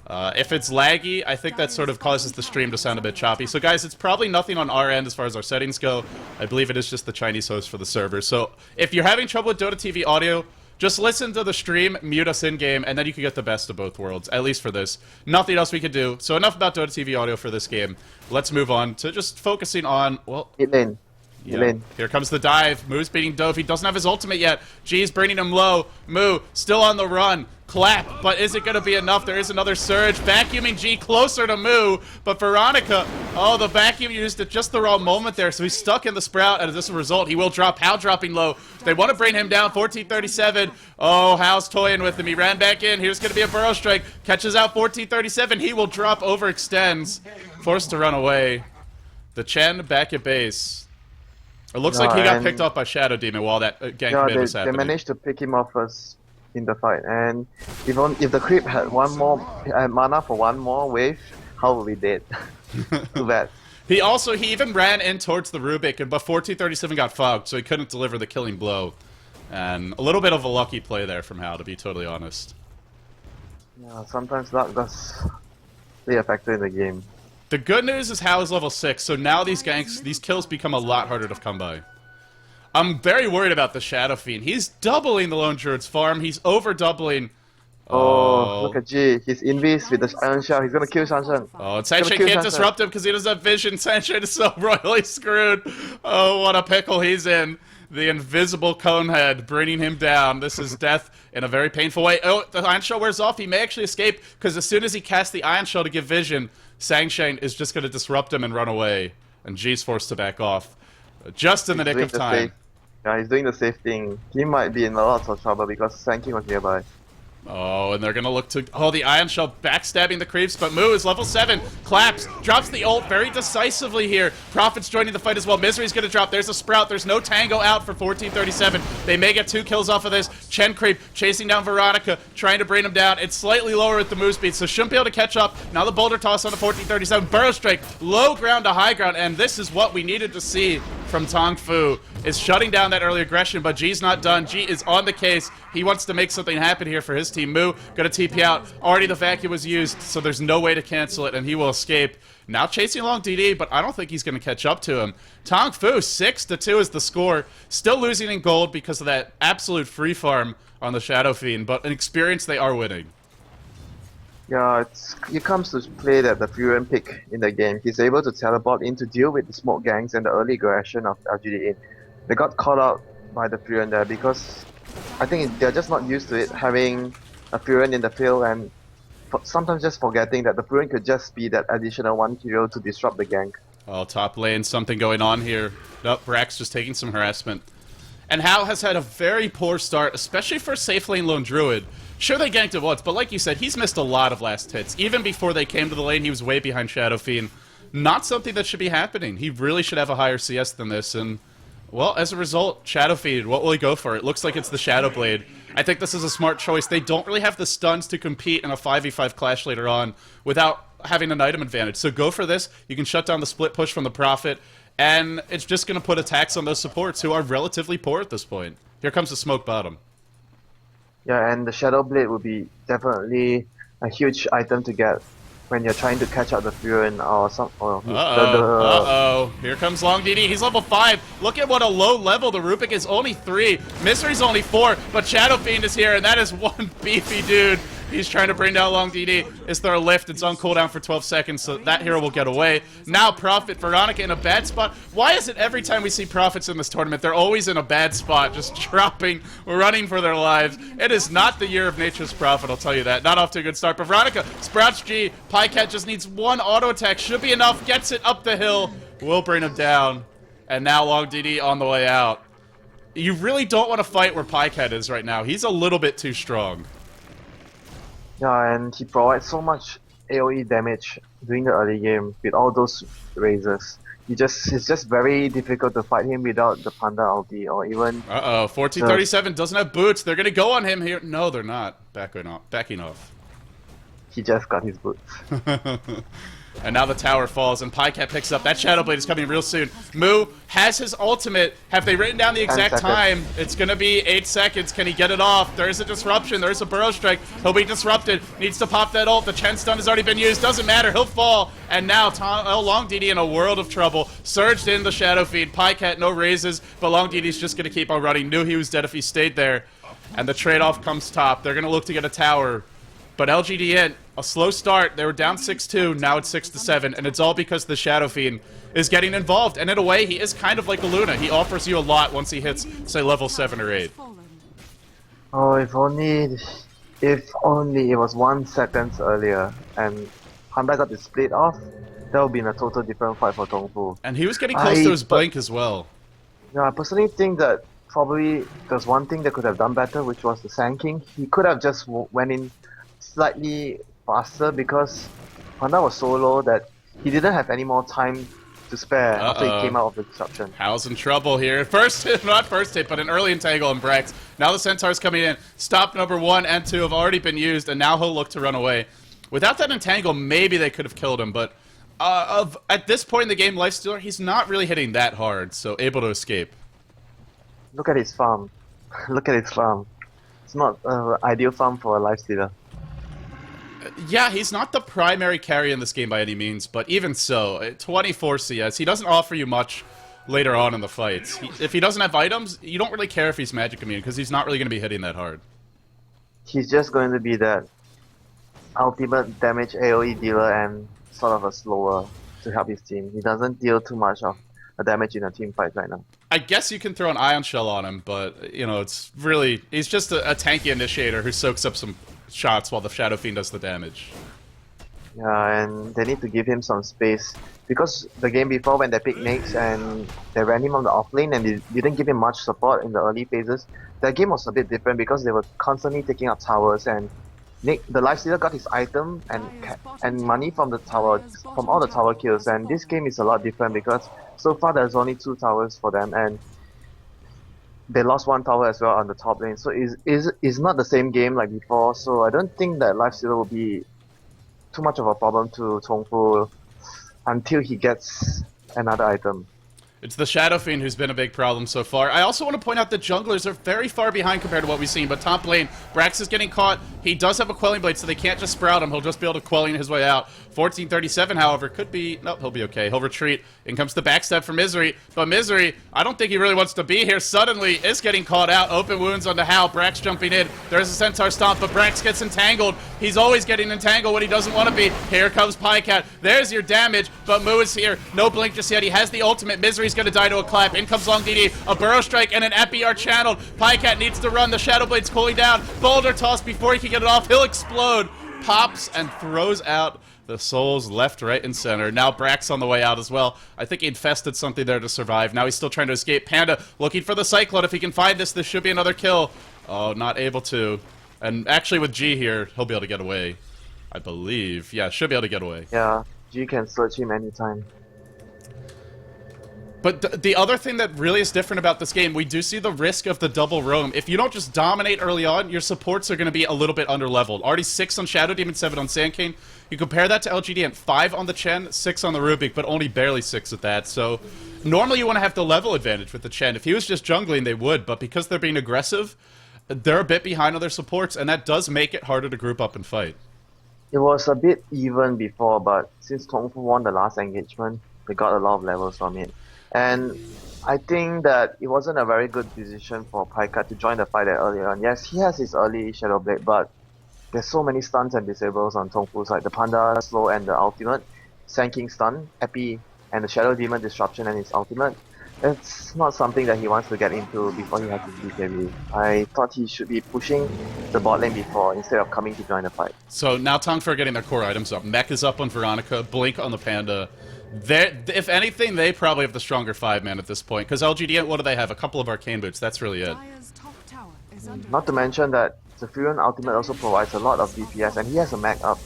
If it's laggy, I think that sort of causes the stream to sound a bit choppy. So guys, it's probably nothing on our end as far as our settings go. I believe it is just the Chinese host for the server. So if you're having trouble with Dota TV audio, just listen to the stream, mute us in-game, and then you can get the best of both worlds, at least for this. Nothing else we can do. So enough about Dota TV audio for this game. Let's move on to just focusing on, well... Mid lane. Yeah. Here comes the dive. Moo's beating Dove. He doesn't have his ultimate yet. G's bringing him low. Moo still on the run. Clap, but is it going to be enough? There is another surge. Vacuuming G closer to Moo, but Veronica, oh, the vacuum used at just the wrong moment there, so he's stuck in the Sprout, and as a result, he will drop. Hal dropping low. They want to bring him down, 1437. Oh, Hal's toying with him. He ran back in. Here's going to be a Burrow Strike. Catches out 1437. He will drop, overextends. Forced to run away. The Chen back at base. It looks like he got picked off by Shadow Demon while that gank command was happening. They managed to pick him off first in the fight, and if the creep had one more mana for one more wave, how would we dead? Too bad. He even ran in towards the Rubik, but 1437 got fogged, so he couldn't deliver the killing blow. And a little bit of a lucky play there from Hal, to be totally honest. Yeah, sometimes luck does play a factor in the game. The good news is Hal is level 6, so now these kills become a lot harder to come by. I'm very worried about the Shadow Fiend. He's doubling the Lone Druid's farm. He's over-doubling. Oh, look at G. He's invis with the Iron Shell. He's gonna kill Sunshine. Oh, and Sunshine can't disrupt him because he doesn't have vision. Sunshine is so royally screwed. Oh, what a pickle he's in. The invisible Conehead bringing him down. This is death in a very painful way. Oh, the Iron Shell wears off. He may actually escape because as soon as he casts the Iron Shell to give vision, Sunshine is just going to disrupt him and run away. And G's forced to back off. Just in the nick of time. Yeah, he's doing the safe thing. He might be in lots of trouble because Sanking was nearby. Oh, and they're going to look to... Oh, the Ion Shell backstabbing the creeps, but Moo is level 7. Claps, drops the ult very decisively here. Prophet's joining the fight as well. Misery's going to drop. There's a Sprout. There's no Tango out for 1437. They may get 2 kills off of this. Chen creep chasing down Veronica, trying to bring him down. It's slightly lower with the move speed, so shouldn't be able to catch up. Now the Boulder Toss on the 1437. Burrow Strike, low ground to high ground, and this is what we needed to see from Tongfu, is shutting down that early aggression, but G's not done. G is on the case. He wants to make something happen here for his team. Moo gonna TP out. Already the vacuum was used, so there's no way to cancel it, and he will escape. Now chasing along DD, but I don't think he's gonna catch up to him. Tongfu, 6-2 is the score. Still losing in gold because of that absolute free farm on the Shadow Fiend, but in experience they are winning. Yeah, it comes to play that the Furion pick in the game. He's able to teleport in to deal with the smoke gangs and the early aggression of LGD.int. They got caught out by the Furion there because I think they're just not used to it, having a Furion in the field and sometimes just forgetting that the Furion could just be that additional one hero to disrupt the gank. Oh, top lane, something going on here. Nope, Brax just taking some harassment. And Hal has had a very poor start, especially for safe lane Lone Druid. Sure, they ganked it once, but like you said, he's missed a lot of last hits. Even before they came to the lane, he was way behind Shadow Fiend. Not something that should be happening. He really should have a higher CS than this, and, well, as a result, Shadow Fiend, what will he go for? It looks like it's the Shadow Blade. I think this is a smart choice. They don't really have the stuns to compete in a 5v5 clash later on without having an item advantage. So go for this. You can shut down the split push from the Prophet, and it's just going to put attacks on those supports who are relatively poor at this point. Here comes the smoke bottom. Yeah, and the Shadow Blade would be definitely a huge item to get when you're trying to catch up the Furion or some. Uh-oh. Here comes Long DD. He's level 5. Look at what a low level. The Rubik is only 3. Misery's only 4. But Shadow Fiend is here, and that is one beefy dude. He's trying to bring down Long DD. Is there a lift? It's on cooldown for 12 seconds, so that hero will get away. Now Prophet, Veronica in a bad spot. Why is it every time we see Prophets in this tournament, they're always in a bad spot, just dropping, running for their lives? It is not the year of Nature's Prophet, I'll tell you that. Not off to a good start. But Veronica, Sprouts G, Pycat just needs one auto attack. Should be enough. Gets it up the hill. Will bring him down. And now Long DD on the way out. You really don't want to fight where Pycat is right now. He's a little bit too strong. Yeah, and he provides so much AoE damage during the early game with all those razors. It's just very difficult to fight him without the Panda ulti or even... Uh-oh, 1437 doesn't have boots. They're going to go on him here. No, they're not. Backing off. he just got his boots. And now the tower falls, and Pycat picks up. That Shadow Blade is coming real soon. Moo has his ultimate. Have they written down the exact time? It's going to be 8 seconds. Can he get it off? There's a disruption. There's a Burrow Strike. He'll be disrupted. Needs to pop that ult. The Chen stun has already been used. Doesn't matter. He'll fall. And now Long DD in a world of trouble. Surged in the Shadow Feed. Pycat, no raises, but Long DD's just going to keep on running. Knew he was dead if he stayed there. And the trade-off comes top. They're going to look to get a tower. But LGD.int, a slow start. They were down 6-2, now it's 6-7, and it's all because the Shadow Fiend is getting involved. And in a way, he is kind of like a Luna. He offers you a lot once he hits, say, level 7 or 8. Oh, if only it was 1 second earlier and Honda got the split off, that would be in a total different fight for Tongfu. And he was getting close to his blink as well. Yeah, I personally think that probably there's one thing they could have done better, which was the Sand He could have just went in slightly faster because Honda was so low that he didn't have any more time to spare after he came out of the disruption. Hal's in trouble here. First hit, not first hit, but an early entangle on Brax. Now the Centaur's coming in. Stop number 1 and 2 have already been used, and now he'll look to run away. Without that entangle, maybe they could have killed him, but at this point in the game, Lifestealer, he's not really hitting that hard, so able to escape. Look at his farm. Look at his farm. It's not an ideal farm for a Lifestealer. Yeah, he's not the primary carry in this game by any means, but even so, 24 CS, he doesn't offer you much later on in the fights. If he doesn't have items, you don't really care if he's magic immune, because he's not really going to be hitting that hard. He's just going to be that ultimate damage AoE dealer and sort of a slower to help his team. He doesn't deal too much of a damage in a team fight right now. I guess you can throw an Ion Shell on him, but, you know, it's really... He's just a tanky initiator who soaks up some shots while the Shadow Fiend does the damage. Yeah, and they need to give him some space. Because the game before, when they picked Nyx and they ran him on the offlane and they didn't give him much support in the early phases, that game was a bit different because they were constantly taking up towers, and Nick, the Lifestealer, got his item and money from the tower, from all the tower kills. And this game is a lot different because so far there's only 2 towers for them, and they lost 1 tower as well on the top lane. So it's not the same game like before. So I don't think that Lifestealer will be too much of a problem to Tongfu until he gets another item. It's the Shadow Fiend who's been a big problem so far. I also want to point out that junglers are very far behind compared to what we've seen, but top lane, Brax is getting caught. He does have a Quelling Blade, so they can't just sprout him. He'll just be able to Quelling his way out. 1437, however, could be... Nope, he'll be okay. He'll retreat. In comes the backstab for Misery, but Misery, I don't think he really wants to be here. Suddenly is getting caught out. Open wounds onto Hal. Brax jumping in. There's a Centaur Stomp, but Brax gets entangled. He's always getting entangled when he doesn't want to be. Here comes Pycat. There's your damage, but Moo is here. No blink just yet. He has the ultimate. Misery's going to die to a clap. In comes Long DD. A Burrow Strike and an Epi are channeled. Pycat needs to run. The Shadow Blade's cooling down. Boulder toss before he can get it off. He'll explode. Pops and throws out the souls left, right, and center. Now Brax on the way out as well. I think he infested something there to survive. Now he's still trying to escape. Panda looking for the Cyclone. If he can find this should be another kill. Oh, not able to. And actually with G here, he'll be able to get away. I believe. Yeah, should be able to get away. Yeah, G can search him anytime. But the other thing that really is different about this game, we do see the risk of the double roam. If you don't just dominate early on, your supports are going to be a little bit underleveled. Already 6 on Shadow Demon, 7 on Sand King. You compare that to LGD.int, 5 on the Chen, 6 on the Rubik, but only barely 6 at that. So normally you want to have the level advantage with the Chen. If he was just jungling, they would, but because they're being aggressive, they're a bit behind on their supports, and that does make it harder to group up and fight. It was a bit even before, but since Tongfu won the last engagement, they got a lot of levels from it. And I think that it wasn't a very good decision for Pycat to join the fight earlier on. Yes, he has his early Shadow Blade, but there's so many stuns and disables on Tongfu's side. The Panda slow and the ultimate, Sand King stun, Epi, and the Shadow Demon disruption and his ultimate. It's not something that he wants to get into before he has his BKB. I thought he should be pushing the bot lane before instead of coming to join the fight. So now Tongfu are getting their core items up. Mech is up on Veronica, Blink on the Panda. If anything, they probably have the stronger 5-man at this point, because LGD, what do they have? A couple of Arcane Boots, that's really it. Not to mention that Zephyrian Ultimate also provides a lot of DPS, and he has a mech up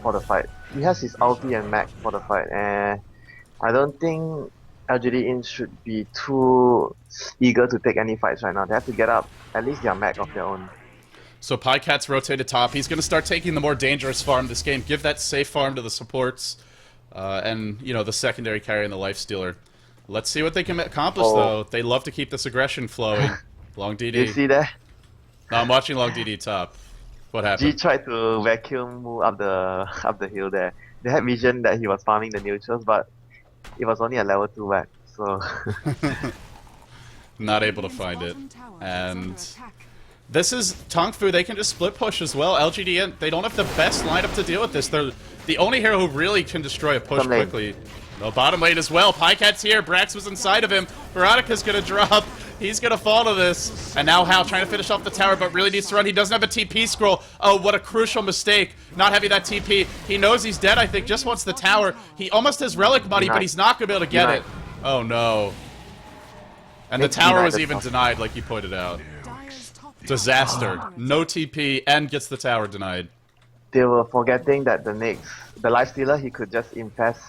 for the fight. He has his ulti and mech for the fight, and I don't think LGD.int should be too eager to take any fights right now. They have to get up at least their mech of their own. So Pycat's rotated top. He's going to start taking the more dangerous farm this game. Give that safe farm to the supports. And, you know, the secondary carry and the lifestealer. Let's see what they can accomplish, though. They love to keep this aggression flowing. Long DD. You see that? No, I'm watching Long DD top. What happened? G tried to vacuum move up the hill there. They had vision that he was farming the neutrals, but it was only a level 2 back, so... Not able to find it. And... This is Tongfu. They can just split push as well. LGD.int, they don't have the best lineup to deal with this. They're the only hero who really can destroy a push quickly. No, bottom lane as well. Pycat's here. Brax was inside of him. Veronica's gonna drop. He's gonna fall to this. And now Hal trying to finish off the tower, but really needs to run. He doesn't have a TP scroll. Oh, what a crucial mistake. Not having that TP. He knows he's dead, I think. Just wants the tower. He almost has relic money, but he's not gonna be able to get it. Oh, no. And the tower was even denied, like you pointed out. Disaster. No TP and gets the tower denied. They were forgetting that the lifestealer, he could just infest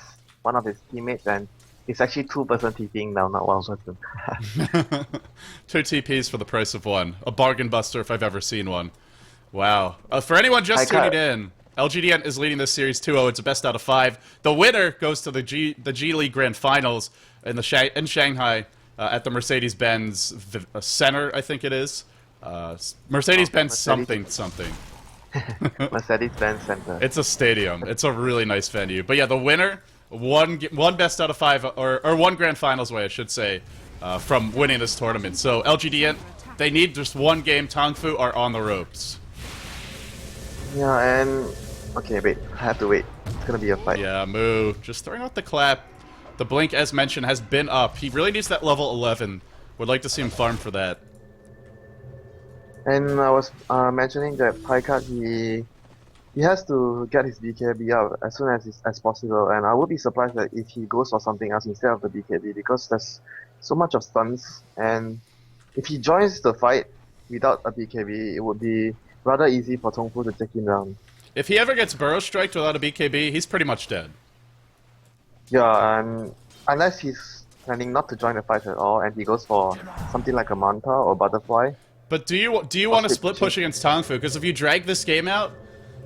one of his teammates, and it's actually 2-person TPing now, not 1-person. 2 TPs for the price of 1. A bargain buster if I've ever seen one. Wow. For anyone just tuning in, LGD.int is leading this series 2-0. It's a best out of 5. The winner goes to the G League Grand Finals in Shanghai at the Mercedes-Benz Center, I think it is. Mercedes-Benz something. Mercedes-Benz Center. It's a stadium. It's a really nice venue. But yeah, the winner, one best out of 5, or 1 grand finals way, I should say, from winning this tournament. So LGD.int, they need just 1 game. Tongfu are on the ropes. Yeah, and okay, wait. I have to wait. It's gonna be a fight. Yeah, Moo just throwing out the clap. The blink, as mentioned, has been up. He really needs that level 11. Would like to see him farm for that. And I was mentioning that Pycat, he has to get his BKB out as soon as possible, and I would be surprised that if he goes for something else instead of the BKB, because there's so much of stuns, and if he joins the fight without a BKB, it would be rather easy for Tongfu to take him down. If he ever gets burrow striked without a BKB, he's pretty much dead. Yeah, and unless he's planning not to join the fight at all, and he goes for something like a Manta or Butterfly. But do you want to split push against Tongfu? Because if you drag this game out,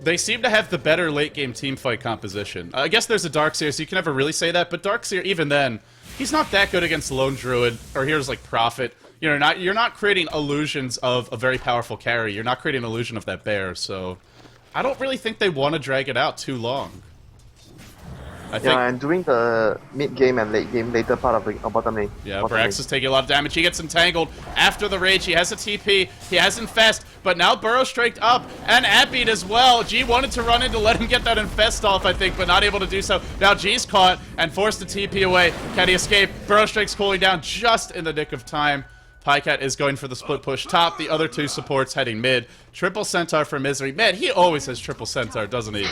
they seem to have the better late game team fight composition. I guess there's a Darkseer, so you can never really say that. But Darkseer, even then, he's not that good against Lone Druid or heroes like Prophet. You're not creating illusions of a very powerful carry. You're not creating an illusion of that bear. So I don't really think they want to drag it out too long. Yeah, and during the mid-game and late-game, later part of the bottom lane. Yeah, Brax is taking a lot of damage. He gets entangled after the rage. He has a TP. He has Infest, but now Burrow straked up and Abbeat as well. G wanted to run in to let him get that Infest off, I think, but not able to do so. Now G's caught and forced to TP away. Can he escape? Burrow strake's cooling down just in the nick of time. Pycat is going for the split push top. The other 2 supports heading mid. Triple Centaur for Misery. Man, he always has Triple Centaur, doesn't he?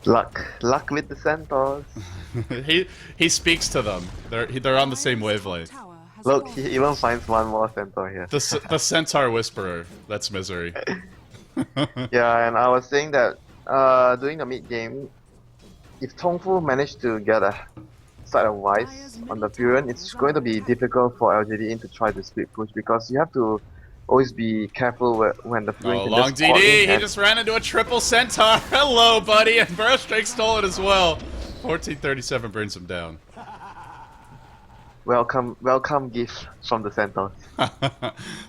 Luck with the centaurs. he speaks to them. They're on the same wavelength. Look, he even finds one more centaur here. The Centaur Whisperer. That's Misery. Yeah, and I was saying that during the mid game, if Tongfu managed to get a side of Wise on the Furon, it's going to be difficult for LGD.int to try to split push, because you have to always be careful when the Furon long DD, he just ran into a triple Centaur. Hello, buddy, and Burrow Strike stole it as well. 1437 brings him down. Welcome gift from the Centaurs.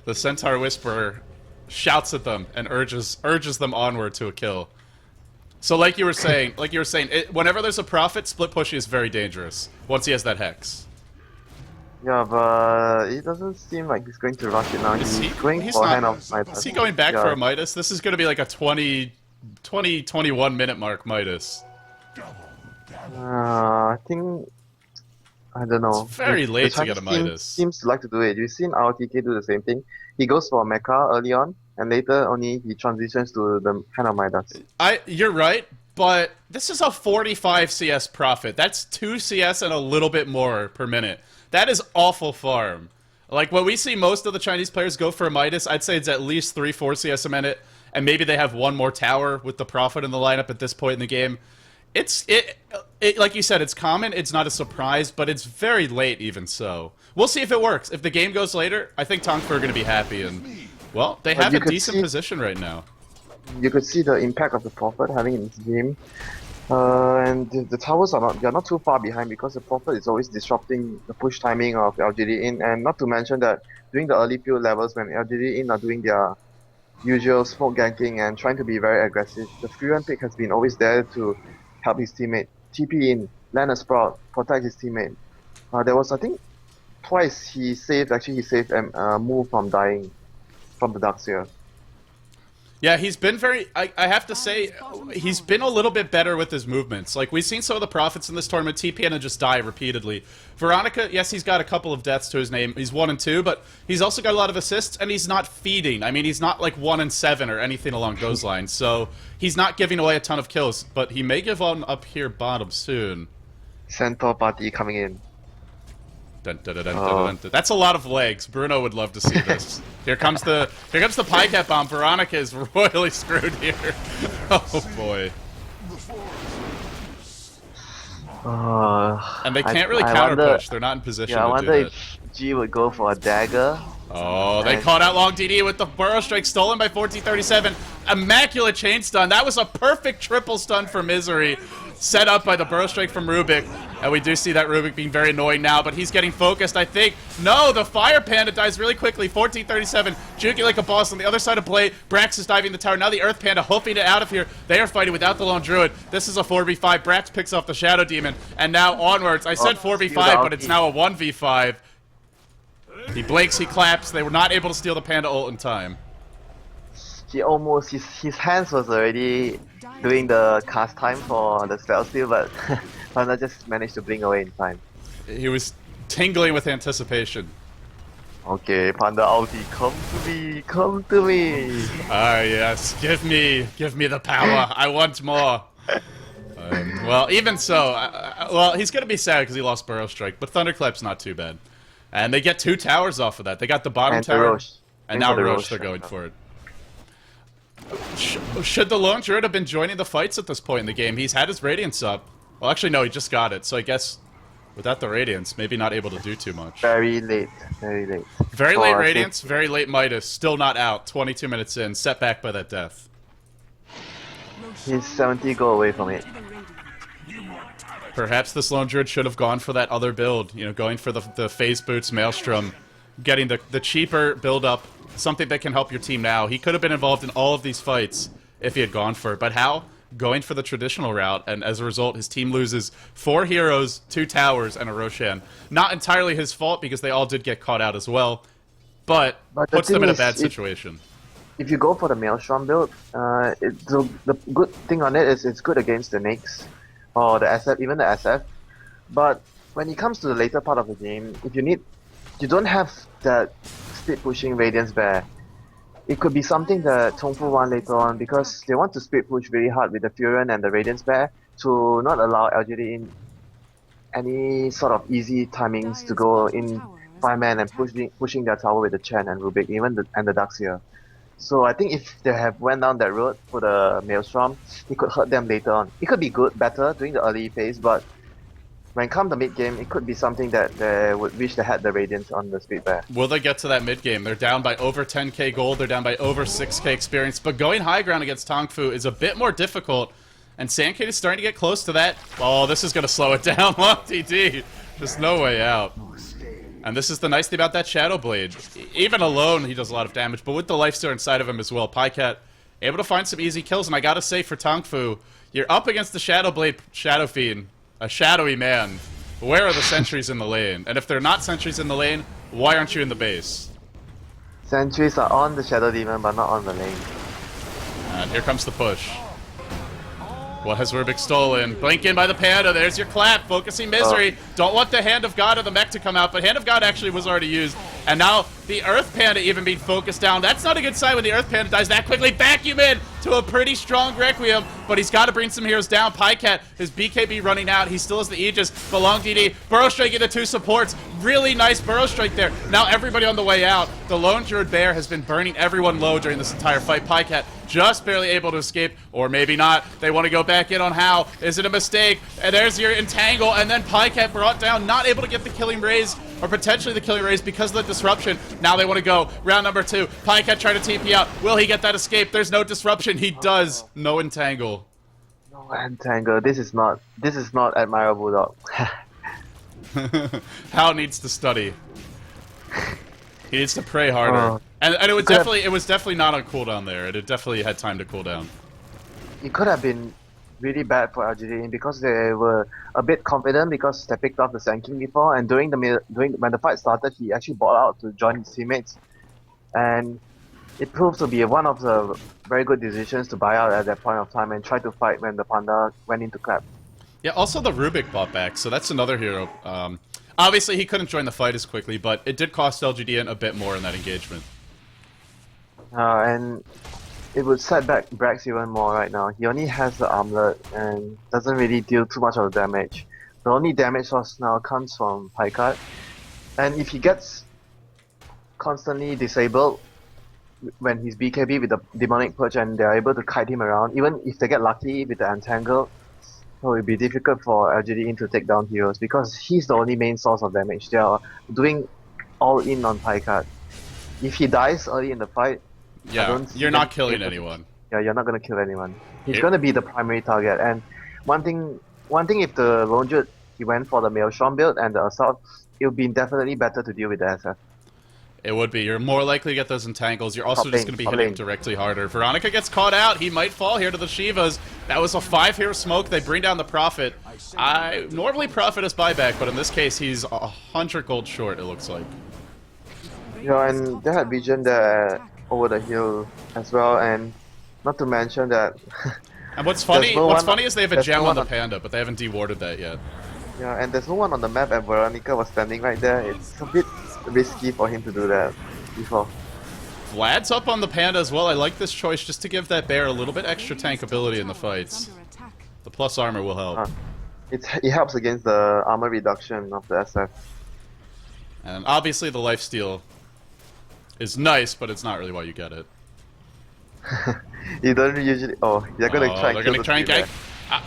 The Centaur Whisperer shouts at them and urges them onward to a kill. So like you were saying, whenever there's a Prophet, split push is very dangerous once he has that Hex. Yeah, but it doesn't seem like he's going to rush it now. He's going for hand of Midas. Is he going back for a Midas? This is going to be like a 21 minute mark Midas. I think... I don't know. It's very late to get a Midas. Seems to like to do it. You've seen RTK do the same thing. He goes for a Mecha early on, and later only he transitions to the hand of Midas. You're right, but this is a 45 CS Prophet. That's 2 CS and a little bit more per minute. That is awful farm. Like, when we see most of the Chinese players go for a Midas, I'd say it's at least 3-4 CS a minute, and maybe they have 1 more tower with the Prophet in the lineup at this point in the game. It's like you said, it's common, it's not a surprise, but it's very late even so. We'll see if it works. If the game goes later, I think Tongfu are going to be happy and Well, they But have you a could decent see- position right now. You could see the impact of the Prophet having in this game. And the towers they're not too far behind because the Prophet is always disrupting the push timing of LGD.int, and not to mention that during the early field levels when LGD.int are doing their usual smoke ganking and trying to be very aggressive, the Fury pick has been always there to help his teammate, TP in, land a sprout, protect his teammate. There was, I think, twice he saved Move from dying from the Darkseer. Yeah, he's been very... I have to say, he's been a little bit better with his movements. Like, we've seen some of the Prophets in this tournament TP and just die repeatedly. Veronica, yes, he's got a couple of deaths to his name. He's 1 and 2, but he's also got a lot of assists, and he's not feeding. I mean, he's not like 1 and 7 or anything along those lines, so he's not giving away a ton of kills, but he may give one up here bottom soon. Centaur party coming in. Dun, dun, dun, dun, dun, dun. That's a lot of legs. Bruno would love to see this. Here comes the Pycat bomb. Veronica is royally screwed here. Oh boy. And they can't really counter push. They're not in position Yeah, I to wonder do that. if G would go for a dagger. Oh, they caught out Long DD with the Burrow Strike stolen by 1437. Immaculate chain stun. That was a perfect triple stun for Misery. Set up by the Burrow Strike from Rubik. And we do see that Rubik being very annoying now, but he's getting focused, I think. No, the Fire Panda dies really quickly. 1437, juking like a boss on the other side of play. Brax is diving the tower. Now the Earth Panda hoofing it out of here. They are fighting without the Lone Druid. This is a 4v5. Brax picks off the Shadow Demon. And now onwards. I said 4v5, but it's now a 1v5. He blinks, he claps. They were not able to steal the Panda ult in time. He almost, his hands was already doing the cast time for the spell steal, but Panda just managed to blink away in time. He was tingling with anticipation. Okay, Panda ulti, come to me. Ah, yes, give me the power. I want more. Well, even so, well, he's gonna be sad because he lost Burrow Strike, but Thunderclap's not too bad. And they get 2 towers off of that. They got the bottom And tower, Roche. and now the Roche, they're going for it. Should the Lone Druid have been joining the fights at this point in the game? He's had his Radiance up. Well, actually, no, he just got it. So I guess without the Radiance, maybe not able to do too much. Very late, very late. Very late Radiance, very late Midas. Still not out. 22 minutes in, set back by that death. He's 70 go away from it. Perhaps this Lone Druid should have gone for that other build. You know, going for the Phase Boots Maelstrom. Getting the cheaper build up. Something that can help your team now. He could have been involved in all of these fights if he had gone for it. But how? Going for the traditional route, and as a result, his team loses 4 heroes, 2 towers, and a Roshan. Not entirely his fault, because they all did get caught out as well, but puts them in a bad situation. If you go for the Maelstrom build, the good thing on it is it's good against the Nyx, or the SF, even the SF. But when it comes to the later part of the game, if you don't have that speed pushing Radiance Bear. It could be something that Tongfu want later on, because they want to speed push really hard with the Furion and the Radiance Bear to not allow LGD in any sort of easy timings to go in 5-man and pushing their tower with the Chen and Rubik, even the Darkseer. So I think if they have went down that road for the Maelstrom, it could hurt them later on. It could be better during the early phase, but when come the mid game, it could be something that they would wish they had the Radiance on the speed bear. Will they get to that mid game? They're down by over 10k gold, they're down by over 6k experience, but going high ground against Tongfu is a bit more difficult, and Sandkate is starting to get close to that. Oh, this is going to slow it down. Long TD. There's no way out. And this is the nice thing about that Shadow Blade. Even alone, he does a lot of damage, but with the Lifesteal inside of him as well, Pycat able to find some easy kills, and I gotta say for Tongfu, you're up against the Shadow Blade Shadow Fiend. A shadowy man. Where are the sentries in the lane? And if they're not sentries in the lane, why aren't you in the base? Sentries are on the Shadow Demon, but not on the lane. And here comes the push. What has Rubik stolen? Blink in by the Panda. There's your clap. Focusing Misery. Don't want the Hand of God or the mech to come out, but Hand of God actually was already used. And now the Earth Panda even being focused down. That's not a good sign when the Earth Panda dies that quickly. Vacuum in to a pretty strong Requiem, but he's got to bring some heroes down. Pycat, his BKB running out. He still has the Aegis, but Long DD. Burrow Strike into 2 supports. Really nice Burrow Strike there. Now everybody on the way out. The Lone Druid Bear has been burning everyone low during this entire fight. Pycat just barely able to escape, or maybe not. They want to go back in on how. Is it a mistake? And there's your entangle, and then Pycat brought down, not able to get the killing raise or potentially the killing raise because of the disruption. Now they want to go. Round number 2. Pycat trying to TP out. Will he get that escape? There's no disruption. He does. No entangle. No entangle. This is not admirable, dog. Hal needs to study. He needs to pray harder. And it was definitely not on cooldown there. It definitely had time to cool down. It could have been really bad for LGD because they were a bit confident because they picked off the Sand King before, and when the fight started, he actually bought out to join his teammates, and it proved to be one of the very good decisions to buy out at that point of time and try to fight when the Panda went into clap. Yeah, also the Rubik bought back, so that's another hero. Obviously, he couldn't join the fight as quickly, but it did cost LGD a bit more in that engagement. And it would set back Brax even more right now. He only has the armlet and doesn't really deal too much of the damage. The only damage source now comes from Pycat. And if he gets constantly disabled when he's BKB with the Demonic Purge and they're able to kite him around, even if they get lucky with the Entangle, it will be difficult for LGD to take down heroes because he's the only main source of damage. They are doing all in on Pycat. If he dies early in the fight, yeah, you're not killing anyone. Yeah, you're not gonna kill anyone. He's gonna be the primary target. And one thing, if the Lone he went for the Maelstrom build and the Assault, it would be definitely better to deal with the SF. It would be. You're more likely to get those entangles. You're also just going to be hitting directly harder. Veronica gets caught out. He might fall here to the Shivas. That was a 5-hero smoke. They bring down the Prophet. Normally Prophet is buyback, but in this case he's 100 gold short, it looks like. Yeah, and they had Vision there over the hill as well, and not to mention that... And what's funny is they have a gem on the Panda, but they haven't dewarded that yet. Yeah, and there's no one on the map, and Veronica was standing right there. It's a bit risky for him to do that before. Vlad's up on the Panda as well. I like this choice just to give that bear a little bit extra tankability in the fights. The plus armor will help. It helps against the armor reduction of the SF. And obviously the lifesteal is nice, but it's not really why you get it. You don't usually... Oh, you're gonna try and kill the gank.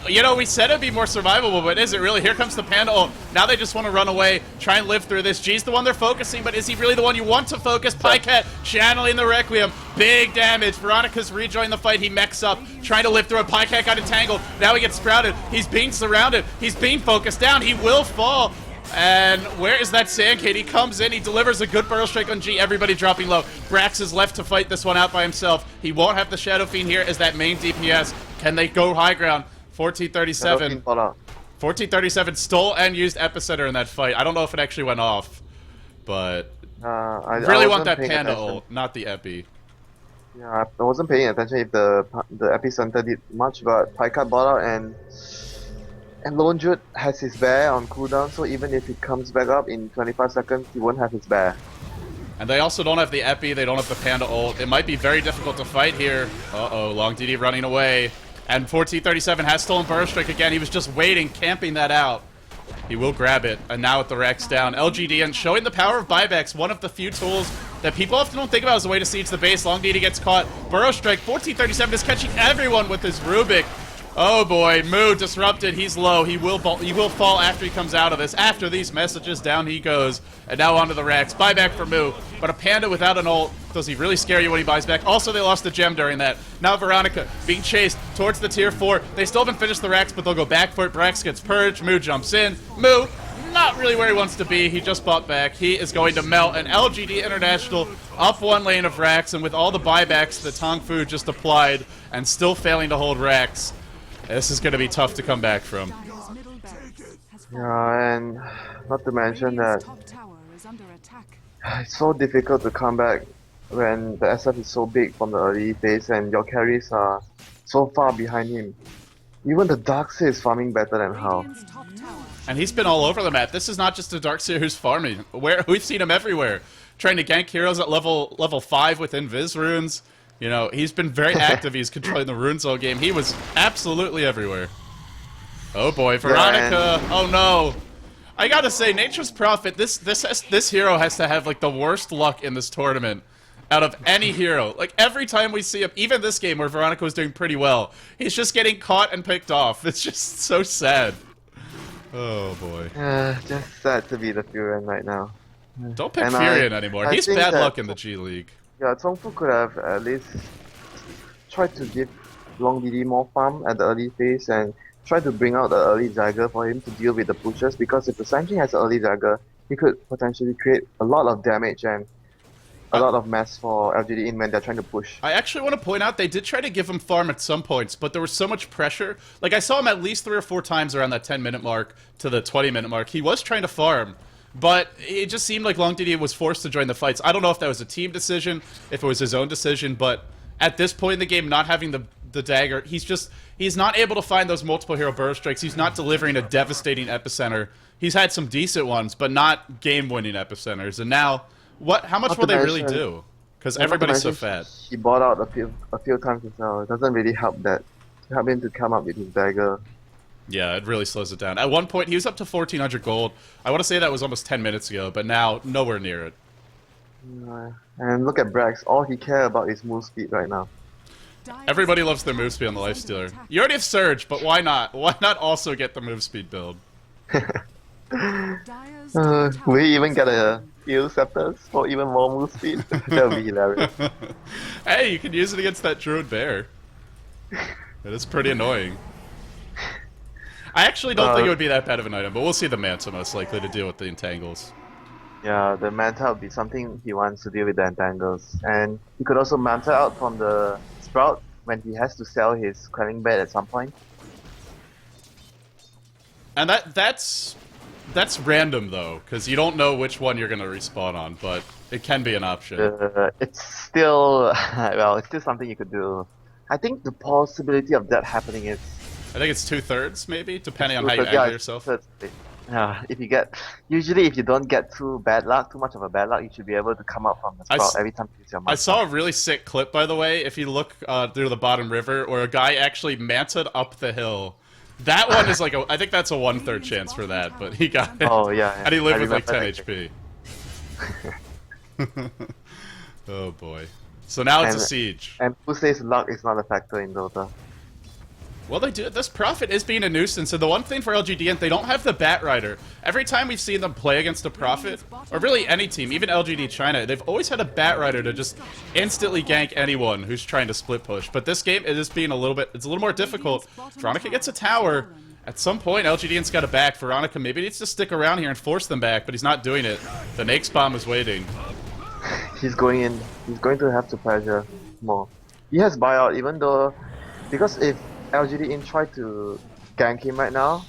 You know, we said it'd be more survivable, but is it really? Here comes the Panda. Oh, now they just want to run away, try and live through this. G's the one they're focusing, but is he really the one you want to focus? Pycat channeling the Requiem. Big damage. Veronica's rejoined the fight. He mechs up, trying to live through it. Pycat got entangled. Now he gets sprouted. He's being surrounded. He's being focused down. He will fall. And where is that Sand Kid? He comes in, he delivers a good Burrow Strike on G, everybody dropping low. Brax is left to fight this one out by himself. He won't have the Shadow Fiend here as that main DPS. Can they go high ground? 1437. 1437 stole and used Epicenter in that fight. I don't know if it actually went off, but I really want that Panda ult, not the Epi. Yeah, I wasn't paying attention if the Epicenter did much, but Pycat bought out and Lone Jute has his bear on cooldown, so even if he comes back up in 25 seconds, he won't have his bear. And they also don't have the Epi, they don't have the Panda ult. It might be very difficult to fight here. Uh-oh, Long DD running away. And 1437 has stolen Burrow Strike again. He was just waiting, camping that out. He will grab it, and now with the Rex down. LGD.int showing the power of buybacks, one of the few tools that people often don't think about as a way to siege the base. Long DD gets caught. Burrow Strike, 1437 is catching everyone with his Rubik. Oh boy, Moo disrupted. He's low. He will fall after he comes out of this. After these messages, down he goes. And now onto the Rex. Buyback for Moo. But a Panda without an ult, does he really scare you when he buys back? Also, they lost the gem during that. Now Veronica being chased towards the tier 4. They still haven't finished the Rex, but they'll go back for it. Brax gets purged. Moo jumps in. Moo, not really where he wants to be. He just bought back. He is going to melt. And LGD International up one lane of Rax, and with all the buybacks that Tongfu just applied and still failing to hold Rax, this is going to be tough to come back from. Yeah, and not to mention that it's so difficult to come back when the SF is so big from the early phase and your carries are so far behind him. Even the Darkseer is farming better than Hal. And he's been all over the map. This is not just a Darkseer who's farming. We've seen him everywhere. Trying to gank heroes at level 5 with Invis runes. You know, he's been very active. He's controlling the runes all game. He was absolutely everywhere. Oh boy, Veronica. Oh no. I gotta say, Nature's Prophet, this hero has to have like the worst luck in this tournament out of any hero. Like every time we see him, even this game where Veronica was doing pretty well, he's just getting caught and picked off. It's just so sad. Oh boy. Just sad to be the Furen right now. Don't pick And Furion anymore. I He's think bad that luck in the G League. yeah, Tongfu could have at least tried to give Long DD more farm at the early phase and try to bring out the early Jagger for him to deal with the pushes, because if the Sun King has an early Jagger, he could potentially create a lot of damage and a lot of mess for LGD in when they're trying to push. I actually want to point out they did try to give him farm at some points, but there was so much pressure. Like, I saw him at least 3 or 4 times around that 10-minute mark to the 20-minute mark. He was trying to farm, but it just seemed like Long DD was forced to join the fights. I don't know if that was a team decision, if it was his own decision, but at this point in the game, not having the dagger, he's not able to find those multiple hero burst strikes. He's not delivering a devastating epicenter. He's had some decent ones, but not game-winning epicenters. And now, how much will they really do? Because everybody's so fat. He bought out a few times as well. It doesn't really help him to come up with his dagger. Yeah, it really slows it down. At one point, he was up to 1,400 gold. I want to say that was almost 10 minutes ago, but now, nowhere near it. And look at Brax. All he cares about is move speed right now. Everybody loves their move speed on the Lifestealer. You already have Surge, but why not? Why not also get the move speed build? We even get a Heal Scepters for even more move speed. That would be hilarious. Hey, you can use it against that Druid Bear. It is pretty annoying. I actually don't think it would be that bad of an item, but we'll see the Manta most likely to deal with the Entangles. Yeah, the Manta would be something he wants to deal with the Entangles. And he could also Manta out from the Sprout when he has to sell his Quelling Bed at some point. And that's random though, because you don't know which one you're gonna respawn on, but it can be an option. It's still well, it's still something you could do. I think the possibility of that happening is. I think it's 2/3 maybe, depending on how you angle yourself. Usually if you don't get too much of a bad luck, you should be able to come up from the Sprout every time you use your Manta. I saw a really sick clip, by the way, if you look through the bottom river, where a guy actually manted up the hill. That one is like I think that's a 1/3 chance for that, but he got it. Oh yeah, and he lived with like 10 HP. Oh boy. So now it's a siege. And who says luck is not a factor in Dota? Well, they do. This Prophet is being a nuisance, and the one thing for LGD.int, they don't have the Bat Rider. Every time we've seen them play against a Prophet, or really any team, even LGD China, they've always had a Bat Rider to just instantly gank anyone who's trying to split push. But this game, it is being it's a little more difficult. Veronica gets a tower. At some point, LGD.int's got a back. Veronica maybe needs to stick around here and force them back, but he's not doing it. The Nake's bomb is waiting. He's going in. He's going to have to pressure more. He has buyout, even though, because if LGD.int tried to gank him right now,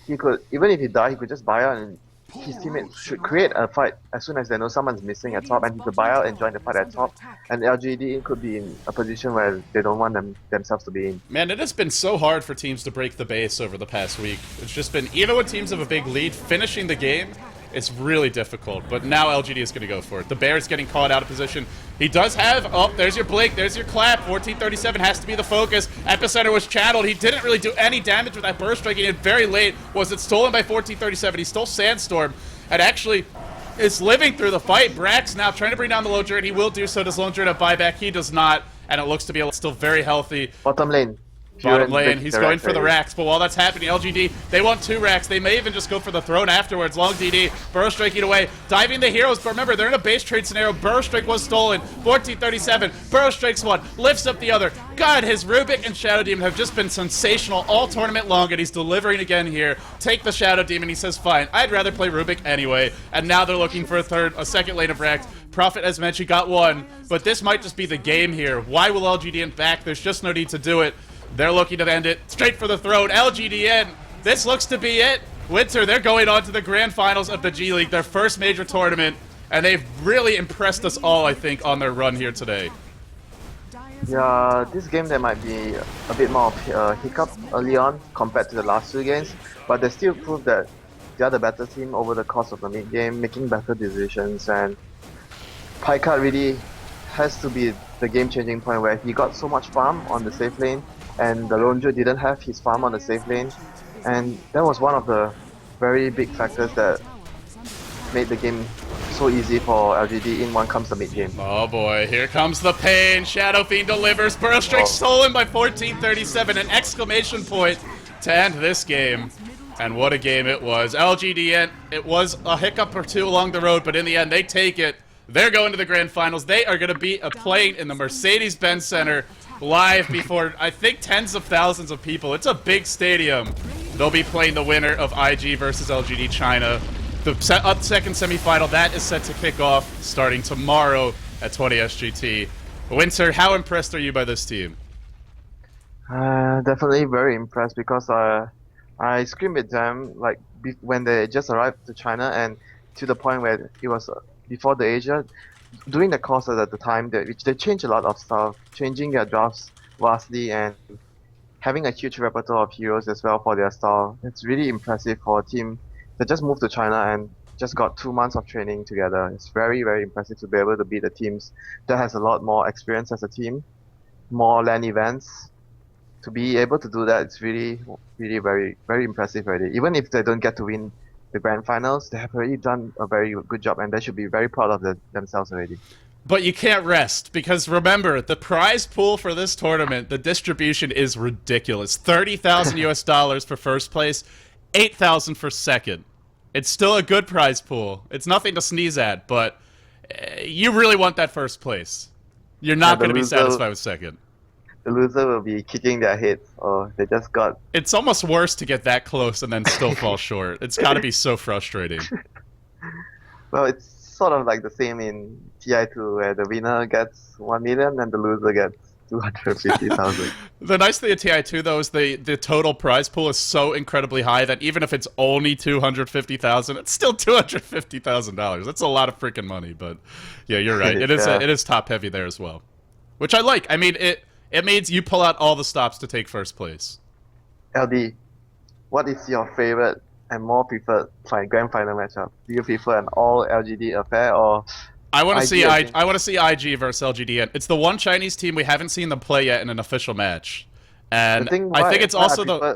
he could, even if he died, he could just buy out and his teammates should create a fight as soon as they know someone's missing at top, and he could buy out and join the fight at top, and LGD.int could be in a position where they don't want themselves to be in. Man, it has been so hard for teams to break the base over the past week. It's just been, even when teams have a big lead, finishing the game, it's really difficult, but now LGD is going to go for it. The Bear is getting caught out of position. He does have, oh, there's your blink, there's your clap. 1437 has to be the focus. Epicenter was channeled. He didn't really do any damage with that burst striking it very late. Was it stolen by 1437? He stole Sandstorm and actually is living through the fight. Brax now trying to bring down the Lone Druid. He will do so. Does Lone Druid have buyback? He does not, and it looks to be still very healthy. Bottom lane. Bottom lane, he's going for the racks, but while that's happening, LGD, they want 2 racks. They may even just go for the throne afterwards. Long DD, Burrow striking away, diving the heroes, but remember, they're in a base trade scenario. Burrow strike was stolen. 1437, Burrow strikes one, lifts up the other. God, his Rubik and Shadow Demon have just been sensational all tournament long, and he's delivering again here. Take the Shadow Demon, he says, fine, I'd rather play Rubik anyway. And now they're looking for a second lane of racks. Prophet, as mentioned, got one, but this might just be the game here. Why will LGD back? There's just no need to do it. They're looking to end it straight for the throat. LGD.int, this looks to be it. Winter, they're going on to the grand finals of the G League, their first major tournament, and they've really impressed us all, I think, on their run here today. Yeah, this game there might be a bit more hiccup early on compared to the last 2 games, but they still prove that they are the better team over the course of the mid game, making better decisions, and Picard really has to be the game-changing point where he got so much farm on the safe lane, and the Lone Druid didn't have his farm on the safe lane, and that was one of the very big factors that made the game so easy for LGD in one comes the mid game. Oh boy, here comes the pain. Shadow Fiend delivers. Burrow Strike stolen by 1437. An exclamation point to end this game. And what a game it was. LGD.int, it was a hiccup or two along the road, but in the end, they take it. They're going to the grand finals. They are going to be playing in the Mercedes-Benz Center live before, I think, tens of thousands of people. It's a big stadium. They'll be playing the winner of IG versus LGD China. The second semifinal, that is set to kick off starting tomorrow at 20 SGT. Winter, how impressed are you by this team? Definitely very impressed because I screamed at them like when they just arrived to China, and to the point where it was before the Asia. During the course at the time, they changed a lot of stuff, changing their drafts vastly and having a huge repertoire of heroes as well for their style. It's really impressive for a team that just moved to China and just got 2 months of training together. It's very, very impressive to be able to beat the teams that has a lot more experience as a team, more LAN events. To be able to do that, it's really, really very, very impressive already. Even if they don't get to win the grand finals, they have already done a very good job, and they should be very proud of themselves already. But you can't rest, because remember, the prize pool for this tournament, the distribution is ridiculous. 30,000 US dollars for first place, 8,000 for second. It's still a good prize pool. It's nothing to sneeze at, but you really want that first place. You're not going to be satisfied with second. The loser will be kicking their heads, or they just got... It's almost worse to get that close and then still fall short. It's got to be so frustrating. Well, it's sort of like the same in TI2, where the winner gets 1 million and the loser gets 250,000. The nice thing at TI2, though, is the total prize pool is so incredibly high that even if it's only 250,000, it's still $250,000. That's a lot of freaking money, but yeah, you're right. It is it is top heavy there as well, which I like. I mean, it means you pull out all the stops to take first place. LD, what is your favorite and more preferred grand final matchup? Do you prefer an all LGD affair, or I want to see IG versus LGD. It's the one Chinese team we haven't seen them play yet in an official match, and I think it's also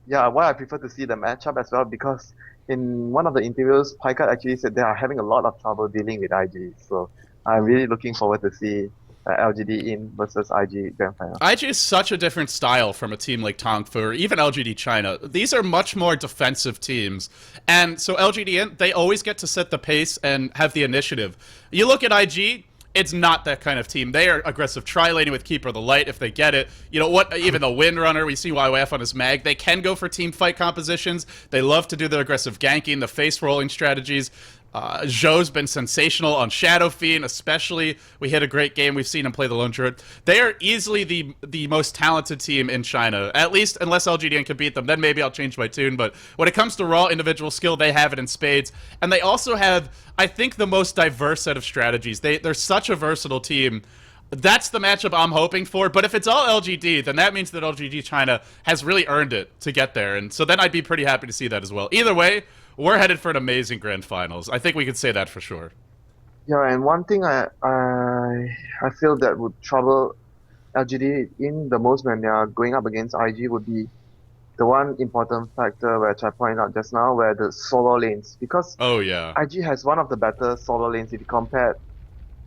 why I prefer to see the matchup as well, because in one of the interviews, Paikat actually said they are having a lot of trouble dealing with IG. So I'm really looking forward to see LGD.int versus IG grand final. IG is such a different style from a team like Tongfu or even LGD China. These are much more defensive teams. And so LGD.int, they always get to set the pace and have the initiative. You look at IG, it's not that kind of team. They are aggressive tri-laning with Keeper of the Light if they get it. You know what? Even the Windrunner, we see YYF on his mag. They can go for team fight compositions. They love to do the aggressive ganking, the face rolling strategies. Zhou's been sensational on Shadow Fiend, especially. We hit a great game. We've seen him play the Lone Druid. They are easily the most talented team in China, at least unless LGDN can beat them. Then maybe I'll change my tune. But when it comes to raw individual skill, they have it in spades. And they also have, I think, the most diverse set of strategies. They're such a versatile team. That's the matchup I'm hoping for. But if it's all LGD, then that means that LGD China has really earned it to get there. And so then I'd be pretty happy to see that as well. Either way, we're headed for an amazing grand finals. I think we could say that for sure. Yeah, and one thing I feel that would trouble LGD in the most when they are going up against IG would be the one important factor which I pointed out just now, where the solo lanes. Because IG has one of the better solo lanes if you compare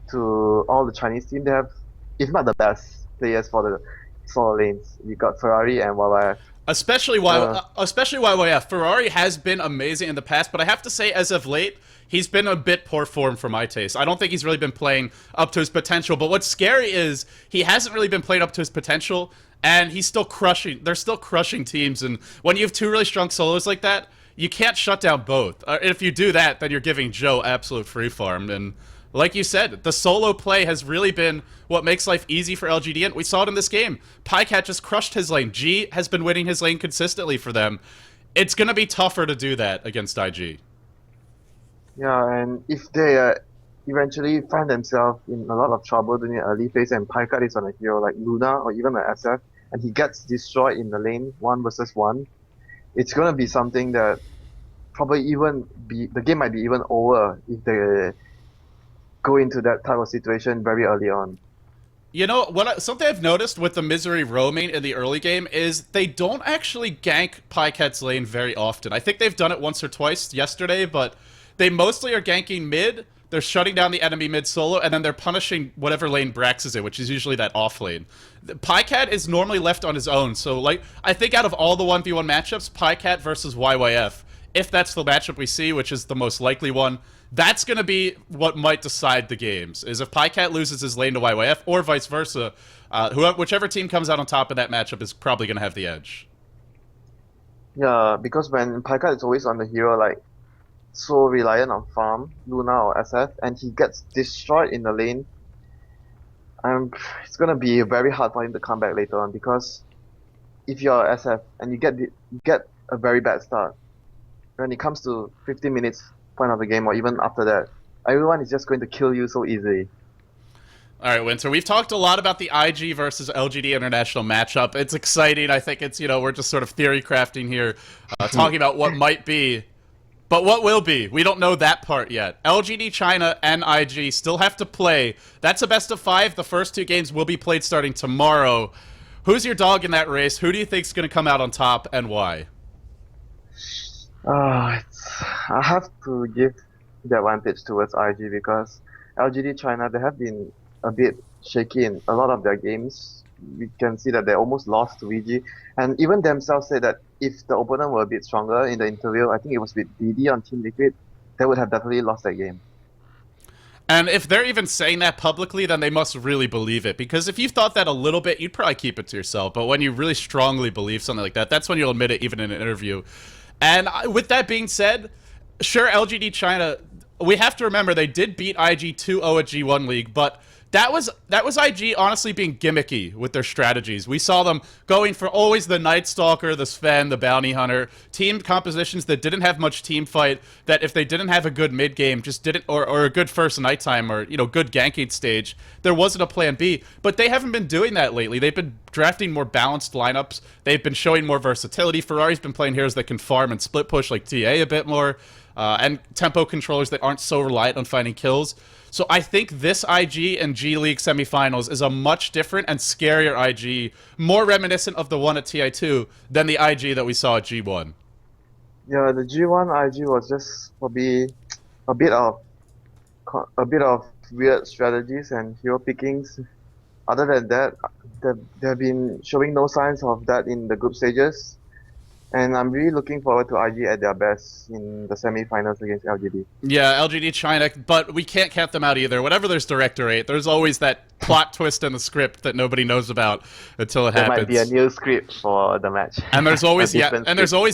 to all the Chinese team. They have, if not the best players for the solo lanes. You got Ferrari and YYF. Especially YYF. Ferrari has been amazing in the past, but I have to say, as of late, he's been a bit poor form for my taste. I don't think he's really been playing up to his potential, but what's scary is he hasn't really been playing up to his potential, and he's still crushing. They're still crushing teams, and when you have two really strong solos like that, you can't shut down both. If you do that, then you're giving Zhou absolute free farm, and like you said, the solo play has really been what makes life easy for LGD, and we saw it in this game. Paikat just crushed his lane. G has been winning his lane consistently for them. It's going to be tougher to do that against IG. Yeah, and if they eventually find themselves in a lot of trouble during the early phase and Paikat is on a hero like Luna or even an SF, and he gets destroyed in the lane 1 versus 1, it's going to be something that probably the game might be even over if they go into that type of situation very early on. You know, something I've noticed with the Misery roaming in the early game is they don't actually gank Paikat's lane very often. I think they've done it once or twice yesterday, but they mostly are ganking mid. they're shutting down the enemy mid solo, and then they're punishing whatever lane Brax is in, which is usually that off lane. PyCat is normally left on his own, so like I think out of all the 1v1 matchups, PyCat versus YYF, if that's the matchup we see, which is the most likely one, that's going to be what might decide the games, is if PyCat loses his lane to YYF, or vice versa. Whichever team comes out on top of that matchup is probably going to have the edge. Yeah, because when Pika is always on the hero, like so reliant on farm, Luna or SF, and he gets destroyed in the lane, it's gonna be very hard for him to come back later on because if you're SF and you get a very bad start, when it comes to 15 minutes point of the game or even after that, everyone is just going to kill you so easily. All right, Winter, we've talked a lot about the IG versus LGD International matchup. It's exciting. I think it's, we're just sort of theory crafting here, talking about what might be. But what will be? We don't know that part yet. LGD China and IG still have to play. That's a best of 5. The first 2 games will be played starting tomorrow. Who's your dog in that race? Who do you think is going to come out on top, and why? I have to give the advantage towards IG because LGD China, they have been a bit shaky in a lot of their games. We can see that they almost lost to VG, and even themselves said that if the opponent were a bit stronger in the interview, I think it was with DD on Team Liquid, they would have definitely lost that game. And if they're even saying that publicly, then they must really believe it. Because if you thought that a little bit, you'd probably keep it to yourself. But when you really strongly believe something like that, that's when you'll admit it, even in an interview. And with that being said, sure, LGD China, we have to remember they did beat IG 2-0 at G1 League, but that was IG honestly being gimmicky with their strategies. We saw them going for always the Night Stalker, the Sven, the Bounty Hunter, team compositions that didn't have much team fight, that if they didn't have a good mid game, just didn't, or a good first nighttime, or good ganking stage, there wasn't a plan B. But they haven't been doing that lately. They've been drafting more balanced lineups. They've been showing more versatility. Ferrari's been playing heroes that can farm and split push like TA a bit more, and tempo controllers that aren't so reliant on finding kills. So I think this IG and G League semifinals is a much different and scarier IG, more reminiscent of the one at TI2 than the IG that we saw at G1. Yeah, the G1 IG was just probably a bit of weird strategies and hero pickings. Other than that, they've been showing no signs of that in the group stages. And I'm really looking forward to IG at their best in the semi-finals against LGD. Yeah, LGD China, but we can't count them out either. Whenever there's Director 8, there's always that plot twist in the script that nobody knows about until it happens. There might be a new script for the match. And there's always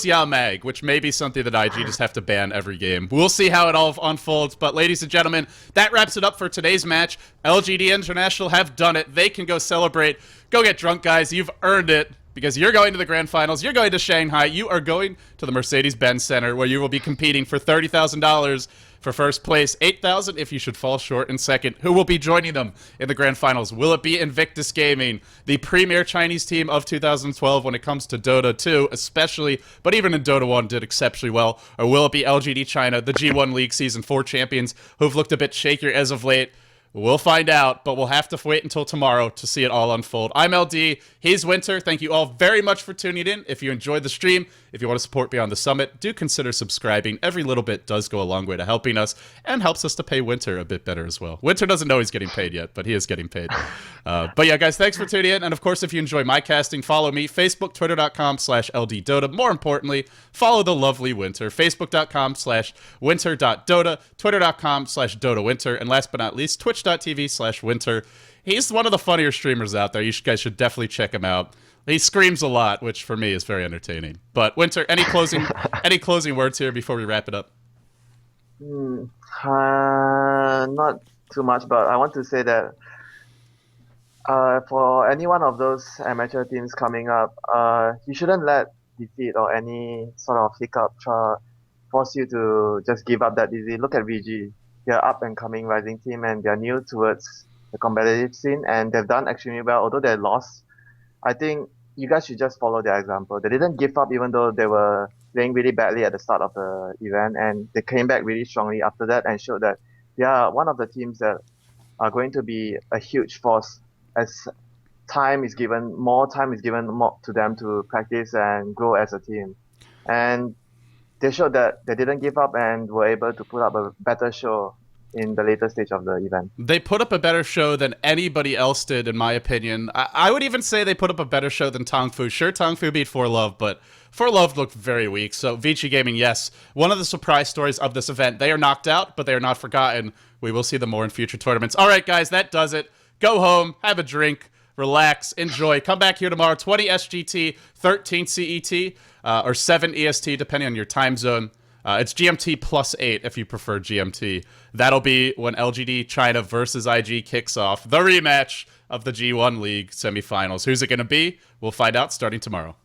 Yao Mag, which may be something that IG just have to ban every game. We'll see how it all unfolds, but ladies and gentlemen, that wraps it up for today's match. LGD International have done it. They can go celebrate. Go get drunk, guys. You've earned it. Because you're going to the grand finals, you're going to Shanghai, you are going to the Mercedes-Benz Center, where you will be competing for $30,000 for first place, $8,000 if you should fall short in second. Who will be joining them in the grand finals? Will it be Invictus Gaming, the premier Chinese team of 2012 when it comes to Dota 2 especially, but even in Dota 1 did exceptionally well? Or will it be LGD China, the G1 League Season 4 champions, who've looked a bit shakier as of late? We'll find out, but we'll have to wait until tomorrow to see it all unfold. I'm LD, he's Winter. Thank you all very much for tuning in. If you enjoyed the stream, if you want to support Beyond the Summit, do consider subscribing. Every little bit does go a long way to helping us and helps us to pay Winter a bit better as well. Winter doesn't know he's getting paid yet, but he is getting paid. But yeah, guys, thanks for tuning in. And of course, if you enjoy my casting, follow me, Facebook, twitter.com/LDDota. More importantly, follow the lovely Winter, facebook.com/winter.dota, twitter.com/DotaWinter, and last but not least, twitch.tv/Winter. He's one of the funnier streamers out there. You guys should definitely check him out. He screams a lot, which for me is very entertaining. But Winter, any closing words here before we wrap it up? Not too much, but I want to say that for any one of those amateur teams coming up, you shouldn't let defeat or any sort of hiccup force you to just give up that easy. Look at VG. They're up and coming rising team, and they're new towards the competitive scene, and they've done extremely well. Although they lost, I think you guys should just follow their example. They didn't give up even though they were playing really badly at the start of the event, and they came back really strongly after that and showed that they are one of the teams that are going to be a huge force as more time is given to them to practice and grow as a team. And they showed that they didn't give up and were able to put up a better show in the later stage of the event. They put up a better show than anybody else did, in my opinion. I would even say they put up a better show than Tongfu. Sure, Tongfu beat For Love, but For Love looked very weak. So Vici Gaming, yes, one of the surprise stories of this event. They are knocked out, but they are not forgotten. We will see them more in future tournaments. All right, guys, that does it. Go home, have a drink, relax, enjoy. Come back here tomorrow, 20 SGT, 13 CET, or 7 EST, depending on your time zone. It's GMT plus 8 if you prefer GMT. That'll be when LGD China versus IG kicks off the rematch of the G1 League semifinals. Who's it going to be? We'll find out starting tomorrow.